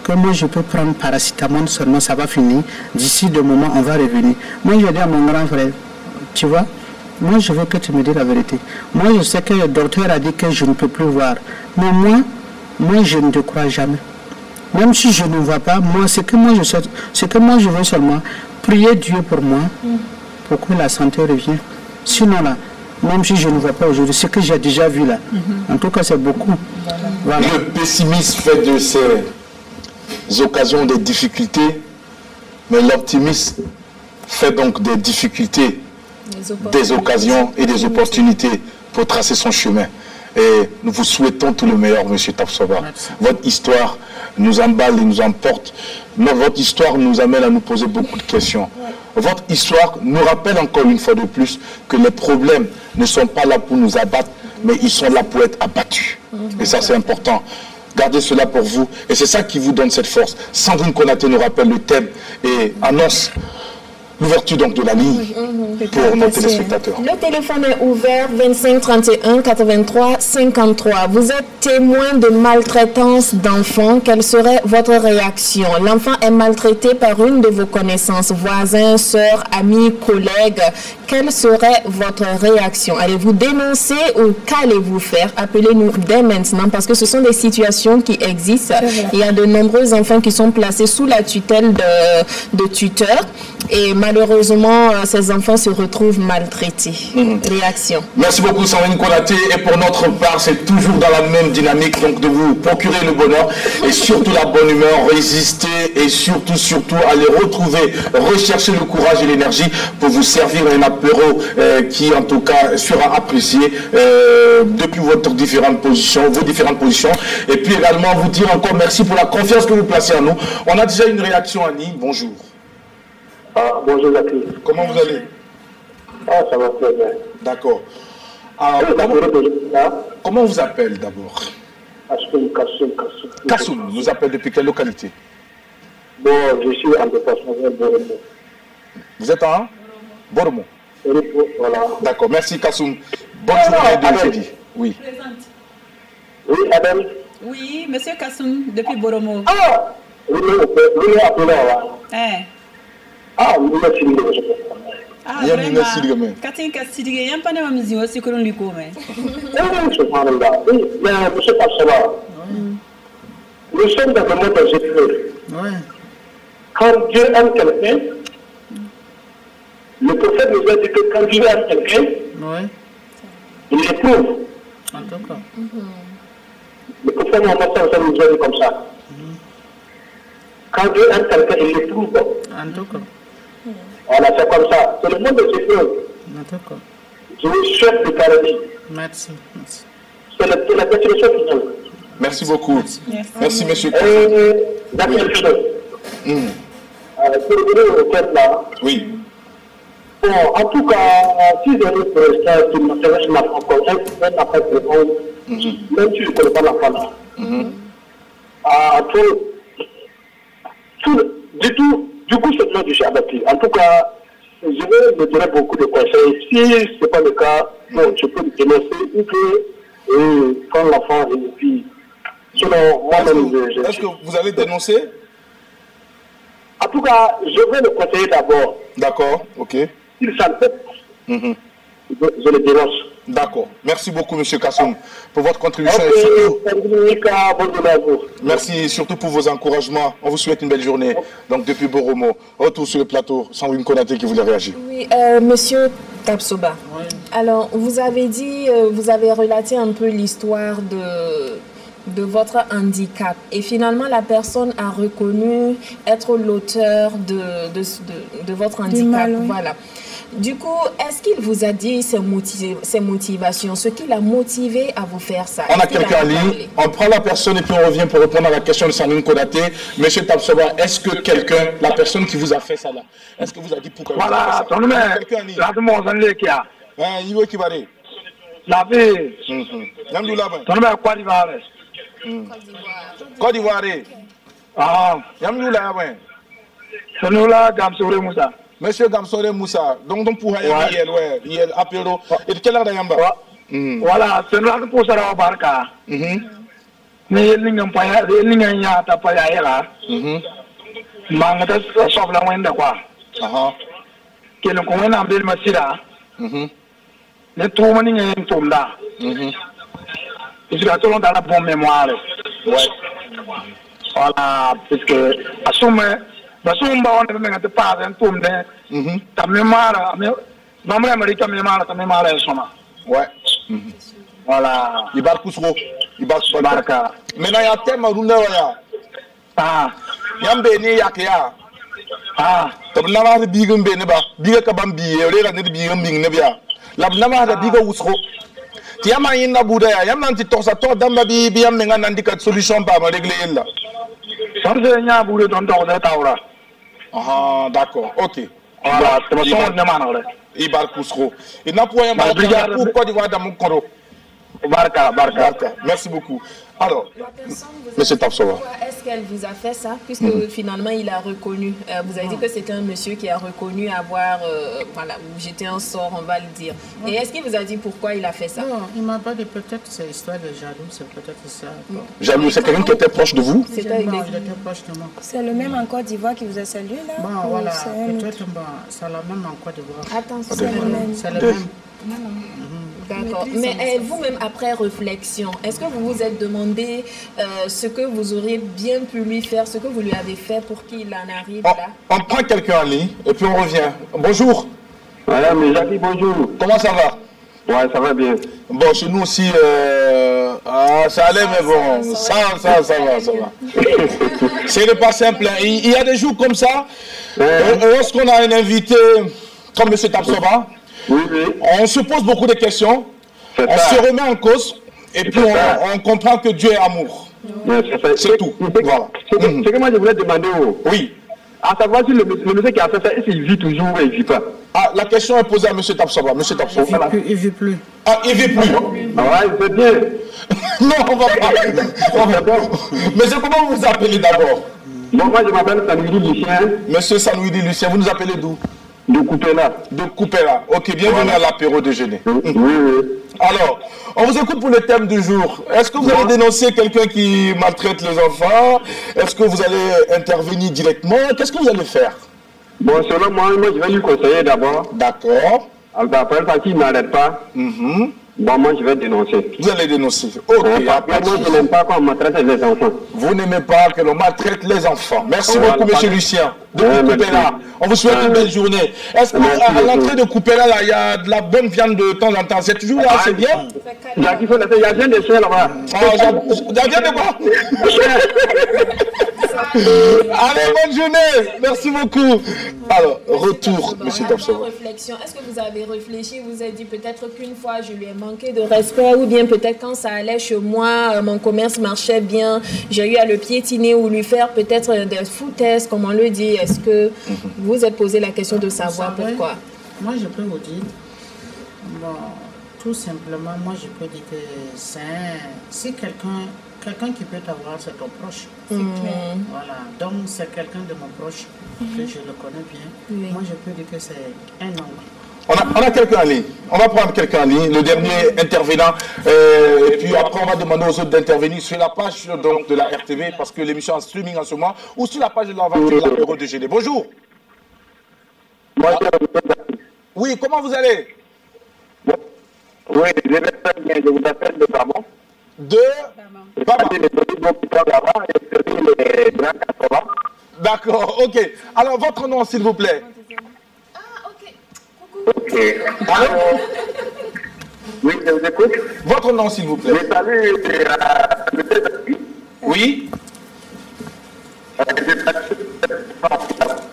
que moi je peux prendre paracétamol seulement, ça va finir. D'ici deux moments, on va revenir. Moi je dis à mon grand frère, tu vois, moi je veux que tu me dises la vérité. Moi je sais que le docteur a dit que je ne peux plus voir. Mais moi je ne te crois jamais. Même si je ne vois pas, moi ce que moi je veux seulement, prier Dieu pour moi, pour que la santé revienne. Sinon là, même si je ne vois pas aujourd'hui, ce que j'ai déjà vu là, en tout cas c'est beaucoup. Voilà. Le pessimisme fait de ces occasions des difficultés, mais l'optimisme fait donc des difficultés, des occasions et des opportunités pour tracer son chemin. Et nous vous souhaitons tout le meilleur, M. Tapsoba. Votre histoire nous emballe et nous emporte. Votre histoire nous amène à nous poser beaucoup de questions. Votre histoire nous rappelle encore une fois de plus que les problèmes ne sont pas là pour nous abattre, mais ils sont là pour être abattus. Et ça, c'est important. Gardez cela pour vous. Et c'est ça qui vous donne cette force. Sandrine Konaté nous rappelle le thème et annonce l'ouverture donc de la ligne pour nos téléspectateurs. Le téléphone est ouvert 25 31 83 53. Vous êtes témoin de maltraitance d'enfants. Quelle serait votre réaction? L'enfant est maltraité par une de vos connaissances, voisins, sœurs, amis, collègues. Quelle serait votre réaction? Allez-vous dénoncer ou qu'allez-vous faire? Appelez-nous dès maintenant parce que ce sont des situations qui existent. Il y a de nombreux enfants qui sont placés sous la tutelle de tuteurs. Et malheureusement, ces enfants se retrouvent maltraités. Réaction. Merci beaucoup, Sandrine Konaté. Et pour notre part, c'est toujours dans la même dynamique, donc de vous procurer le bonheur et surtout la bonne humeur, résister et surtout aller retrouver, rechercher le courage et l'énergie pour vous servir un apéro qui, en tout cas, sera apprécié depuis vos différentes positions. Et puis également, vous dire encore merci pour la confiance que vous placez en nous. On a déjà une réaction, Annie. Bonjour. Ah, bonjour Jacques. Comment vous allez? Ah, ça va très bien. D'accord. Alors, comment on vous appelle d'abord? Kassoum nous appelle depuis quelle localité? Bon, je suis en déplacement vers Boromo. Vous êtes en Boromo? Voilà. D'accord, merci Kassoum. Bonne journée de jeudi. Oui. Oui, Adam. Oui, monsieur Kassoum, depuis Boromo. Ah, oui, appelé là. Eh. Ah, oui, merci. Ah, vraiment. Katinka Sidige, y'a pas de mamzi aussi que l'on lui commet. Oui, mais monsieur Tapsoba, nous sommes dans le monde des épreuves. Quand Dieu aime quelqu'un, le prophète nous a dit que quand Dieu aime quelqu'un, il l'éprouve. Le prophète Mohammed nous a dit comme ça. Quand Dieu aime quelqu'un, il l'éprouve. Voilà, c'est comme ça. C'est le monde des épreuves. Je vous souhaite le paradis. Merci. C'est la définition finale. Merci beaucoup. Merci monsieur. Daniel Fidel. Pour revenir au thème là. Oui. Bon, en tout cas, si j'ai une question qui m'intéresse encore, je vais après répondre, même si je ne connais pas la femme. Du coup, c'est moi que je suis adapté. En tout cas, je vais me donner beaucoup de conseils. Si ce n'est pas le cas, bon, je peux me dénoncer ou que prendre l'enfant et puis. Sinon, moi-même, est-ce que vous allez dénoncer? En tout cas, je vais le conseiller d'abord. D'accord, ok. S'il s'en fait, je le dénonce. D'accord. Merci beaucoup, M. Kassoum, pour votre contribution. Merci surtout pour vos encouragements. On vous souhaite une belle journée. Donc, depuis Boromo, retour sur le plateau, Sandrine Konaté qui voulait réagir. Oui, Monsieur Tapsoba. Oui. Alors, vous avez dit, vous avez relaté un peu l'histoire de votre handicap. Et finalement, la personne a reconnu être l'auteur de votre handicap. Voilà. Du coup, est-ce qu'il vous a dit ses motivations, ce qui l'a motivé à vous faire ça? On a quelqu'un en ligne, on prend la personne et puis on revient pour répondre à la question de Sandrine Konaté. Monsieur Tapsoba, est-ce que quelqu'un, la personne qui vous a fait ça là, est-ce que vous a dit pourquoi vous a fait ça? Voilà, ton nom est qui a. Il veut qui va aller. La vie. Ton nom est quoi d'Ivoire? Côte d'Ivoire. Ah. Yamdoula, ouais. Ton nom là, Gamsore Moussa. Monsieur Gamsore Moussa, donc pour il y a apéro. Et quelle heure d'Ayamba? Voilà, c'est là pour ça la barca. Mais il n'y a pas de paya. Mangata sauve la wenda quoi. Quel est le abdel Massira? Ne trouve ni un tomba. Il a tout dans la bonne mémoire. Voilà, parce que assume. Parce qu'on va pas un tour de ta mémoire, maman américaine mémoire, ta mémoire est son. Ouais. Voilà. Il va cousro. Il va se barca. Maintenant, il y a thème à Runda. Ah. Yambe ni yakia. Ah. Comme la marque bigum beneba, biga kabambi, et les bigum bing nebia. La nama de biga usro. Tiama in Bouddha, Yamanti Torsato, Dambabi, Biam Nandicat solution par régler là. Sans Bouddha dans le Taura. Ah, d'accord, ok. Voilà, c'est ma soeur de Manore. Ibar Kousro. Il n'a pas un pourquoi d'Ivoire dans mon coro. Barca. Merci beaucoup. Alors, monsieur Tapsoba. Est-ce qu'elle vous a fait ça? Puisque finalement, il a reconnu. Vous avez dit que c'était un monsieur qui a reconnu avoir voilà, jeté un sort, on va le dire. Et est-ce qu'il vous a dit pourquoi il a fait ça? Non, il m'a pas dit, peut-être c'est l'histoire de jaloux, c'est peut-être ça. Jaloux, c'est quelqu'un qui était proche de vous? Il était proche de moi. C'est le même en Côte d'Ivoire qui vous a salué là? Bon, voilà, peut-être c'est le même en Côte d'Ivoire. Attention, c'est le même. D'accord. Mais vous-même, après réflexion, est-ce que vous vous êtes demandé ce que vous auriez bien pu lui faire, ce que vous lui avez fait pour qu'il en arrive là? On prend quelqu'un en ligne et puis on revient. Bonjour. Madame Jackie, bonjour. Comment ça va? Ouais, ça va bien. Bon, chez nous aussi, ça allait, mais bon, ça va. C'est pas simple. Il y a des jours comme ça, lorsqu'on a un invité comme M. Tapsoba, on se pose beaucoup de questions, on se remet en cause, et puis on comprend que Dieu est amour. C'est tout. Voilà. Ce que moi je voulais demander, oui. À savoir si le monsieur qui a fait ça, il vit toujours ou il ne vit pas. Ah, la question est posée à M. Tapsoba. Il ne vit plus. Ah, il ne vit plus. Ah ouais, c'est bien. Non, on va pas. Mais c'est comment vous vous appelez d'abord? Moi je m'appelle Sanoudi Lucien. Monsieur Sanoudi Lucien, vous nous appelez d'où? De Coupéla. De Coupéla. Ok, bienvenue à l'apéro déjeuner. Oui. Alors, on vous écoute pour le thème du jour. Est-ce que vous allez dénoncer quelqu'un qui maltraite les enfants? Est-ce que vous allez intervenir directement? Qu'est-ce que vous allez faire? Bon, selon moi, je vais lui conseiller d'abord. D'accord. Après, parce qu'il ne m'arrête pas. Bon, moi, je vais dénoncer. Vous allez dénoncer. Ok. Après, moi, je n'aime pas qu'on maltraite les enfants. Vous n'aimez pas que l'on maltraite les enfants. Merci beaucoup, monsieur Lucien. De Coupéla. On vous souhaite une belle journée. Est-ce qu'à l'entrée de Coupéla, il y a de la bonne viande de temps en temps? C'est toujours là, c'est bien? Il y a bien des chiens là-bas. Il y a bien de quoi? Allez, bonne journée. Merci beaucoup. Alors, retour, monsieur Tapsoba. Réflexion. Est-ce que vous avez réfléchi, vous avez dit peut-être qu'une fois je lui ai manqué de respect, ou bien peut-être quand ça allait chez moi, mon commerce marchait bien, j'ai eu à le piétiner ou lui faire peut-être des foutaises, comme on le dit. Est-ce que vous êtes posé la question de savoir pourquoi? Moi, je peux vous dire, bon, tout simplement, moi, je peux dire que c'est quelqu'un qui peut t'avoir, c'est ton proche. C'est clair. Voilà. Donc, c'est quelqu'un de mon proche que je le connais bien. Oui. Moi, je peux dire que c'est un oncle. On a quelqu'un en ligne. On va prendre quelqu'un en ligne, le dernier intervenant. Et puis après, on va demander aux autres d'intervenir sur la page donc, de la RTV, parce que l'émission est en streaming en ce moment, ou sur la page de l'aventure de l'apéro de GD. Bonjour. Oui, comment vous allez? Oui, je vais très bien. Je vous appelle de Bamon. De Bama. D'accord, ok. Alors, votre nom, s'il vous plaît. Ah, ok. Coucou. Ok. Alors, oui, je vous écoute. Votre nom, s'il vous plaît. Je salue oui.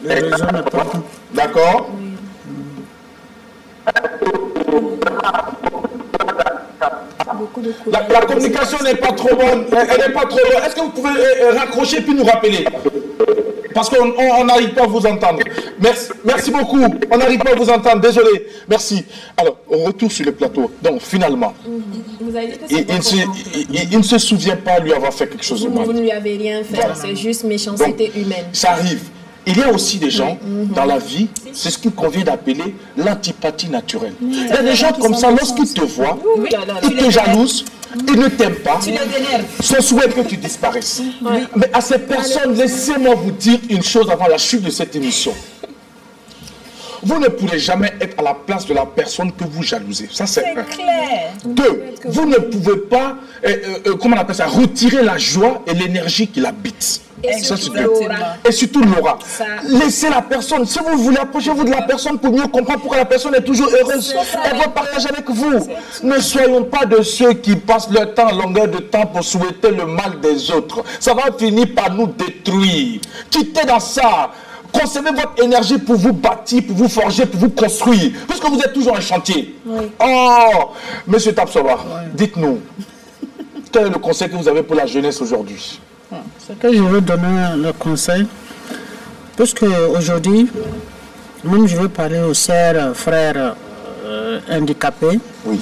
Le réseau n'est pas bon. D'accord. La communication n'est pas trop bonne. Elle n'est pas trop bonne. Est-ce que vous pouvez raccrocher puis nous rappeler? Parce qu'on n'arrive pas à vous entendre. Merci beaucoup. On n'arrive pas à vous entendre. Désolé. Merci. Alors, on retourne sur le plateau. Donc, finalement, vous avez dit que il ne se souvient pas lui avoir fait quelque chose de mal. Vous ne lui avez rien fait. Voilà. C'est juste méchanceté humaine. Ça arrive. Il y a aussi des gens dans la vie, c'est ce qu'il convient d'appeler l'antipathie naturelle. Il y a des gens comme ça, lorsqu'ils te voient, ils te jalousent, ils ne t'aiment pas, son souhait est que tu disparaisses. Mais à ces personnes, laissez-moi vous dire une chose avant la chute de cette émission. Vous ne pourrez jamais être à la place de la personne que vous jalousez. Ça, c'est un. Clair. Deux, vous ne pouvez pas, comment on appelle ça, retirer la joie et l'énergie qui l'habite. Et surtout l'aura. Et surtout l'aura. Laissez la personne. Si vous voulez, approchez-vous de la personne pour mieux comprendre pourquoi la personne est toujours heureuse. Elle va partager avec vous. Ne soyons pas de ceux qui passent leur temps, longueur de temps, pour souhaiter le mal des autres. Ça va finir par nous détruire. Quittez dans ça. Conservez votre énergie pour vous bâtir, pour vous forger, pour vous construire. Puisque vous êtes toujours en chantier. Oui. Oh, monsieur Tapsoba, dites-nous, quel est le conseil que vous avez pour la jeunesse aujourd'hui? Ce que je veux donner le conseil, puisque aujourd'hui, même je veux parler aux sœurs, frères handicapés, oui.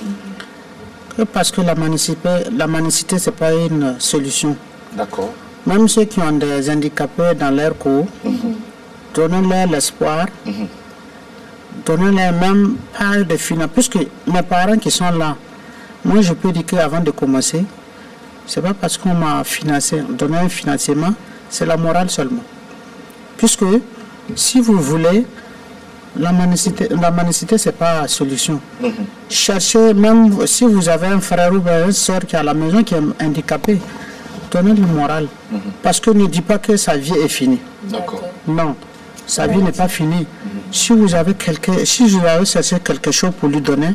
Parce que la manicité, ce n'est pas une solution. D'accord. Même ceux qui ont des handicapés dans leur cours, donnez-leur l'espoir, donnez-leur même part de finance. Puisque mes parents qui sont là, moi je peux dire qu'avant de commencer, ce n'est pas parce qu'on m'a financé, donné un financement, c'est la morale seulement. Puisque si vous voulez, la manicité ce n'est pas la solution. Cherchez, même si vous avez un frère ou une soeur qui est à la maison qui est handicapé, donnez-lui morale. Parce que ne dis pas que sa vie est finie. D'accord. Non. Sa vie n'est pas finie. Si vous avez cherché quelque chose pour lui donner,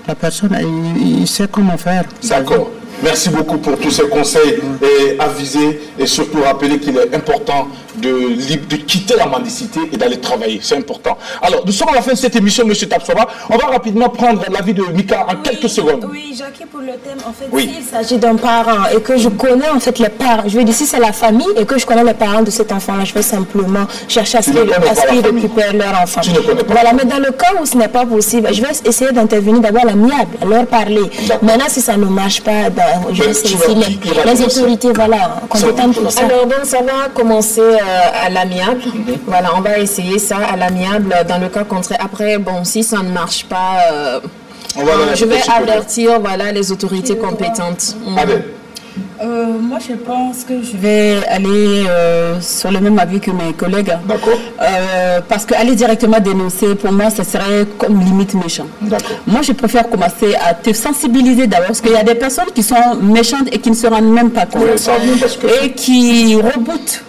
la personne, il sait comment faire. D'accord. Merci beaucoup pour tous ces conseils et aviser et surtout rappeler qu'il est important de quitter la mendicité et d'aller travailler. C'est important. Alors, nous sommes à la fin de cette émission, M. Tapsoba. On va rapidement prendre l'avis de Mika en quelques secondes. Oui, Jackie, pour le thème, en fait, s'il s'agit d'un parent et que je connais en fait les parents, je veux dire, si c'est la famille et que je connais les parents de cet enfant-là, je vais simplement chercher à ce qu'ils récupèrent leur enfant. Tu ne connais pas. Voilà, mais dans le cas où ce n'est pas possible, je vais essayer d'intervenir d'abord à l'amiable, à leur parler. Maintenant, si ça ne marche pas, je vais saisir les autorités, voilà, compétentes pour ça. Alors, donc, ça va commencer à l'amiable. Voilà, on va essayer ça à l'amiable. Dans le cas contraire, après, bon, si ça ne marche pas, je vais avertir, voilà, les autorités compétentes. Allez. Moi, je pense que je vais aller sur le même avis que mes collègues. D'accord. Parce qu'aller directement dénoncer, pour moi, ça serait comme limite méchant. D'accord. Moi, je préfère commencer à te sensibiliser d'abord, parce qu'il y a des personnes qui sont méchantes et qui ne se rendent même pas compte. Oui, ça vient parce que... Et qui rebootent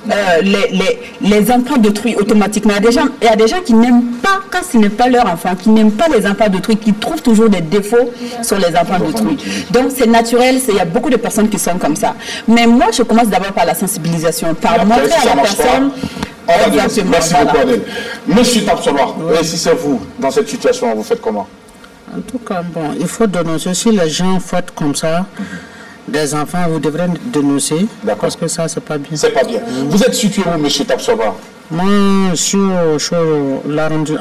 les enfants d'autrui automatiquement. Il y a des gens qui n'aiment pas, quand ce n'est pas leur enfant, qui n'aiment pas les enfants d'autrui, qui trouvent toujours des défauts sur les enfants d'autrui. Donc, c'est naturel, il y a beaucoup de personnes qui sont comme ça. Mais moi, je commence d'abord par la sensibilisation, par montrer à la personne... Merci beaucoup, Adèle. Monsieur Tapsoba, si c'est vous, dans cette situation, vous faites comment? En tout cas, bon, il faut dénoncer. Si les gens font comme ça, des enfants, vous devrez dénoncer. Parce que ça, c'est pas bien. C'est pas bien. Vous êtes situé où, monsieur Tapsoba? Moi, je suis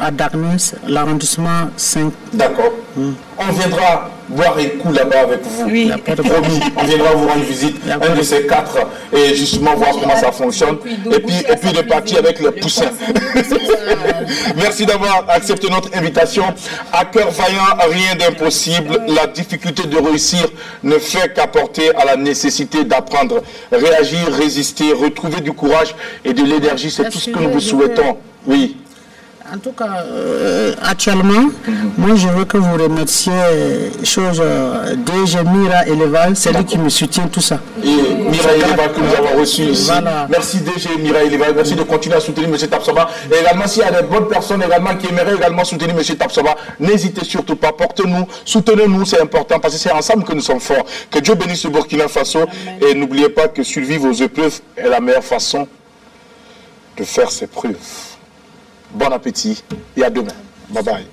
à Darkness, l'arrondissement 5. D'accord. On viendra boire un coup là-bas avec vous. Oui. Promis, on viendra vous rendre visite, un de ces 4, et justement voir comment ça fonctionne. Et puis de partir avec le poussin. Merci d'avoir accepté notre invitation. À cœur vaillant, rien d'impossible. La difficulté de réussir ne fait qu'apporter à la nécessité d'apprendre, réagir, résister, retrouver du courage et de l'énergie. C'est tout ce que nous vous souhaitons. Oui. En tout cas, actuellement, moi je veux que vous remerciez DG Mira Eleval, c'est lui qui me soutient tout ça. Et Mira Eleval que nous avons reçu ici. Voilà. Merci DG Mira Eleval, merci de continuer à soutenir M. Tapsoba. Et également, s'il y a des bonnes personnes également qui aimeraient également soutenir M. Tapsoba, n'hésitez surtout pas, portez-nous, soutenez-nous, c'est important parce que c'est ensemble que nous sommes forts. Que Dieu bénisse le Burkina Faso. Et n'oubliez pas que survivre aux épreuves est la meilleure façon de faire ses preuves. Bon appétit et à demain. Bye bye.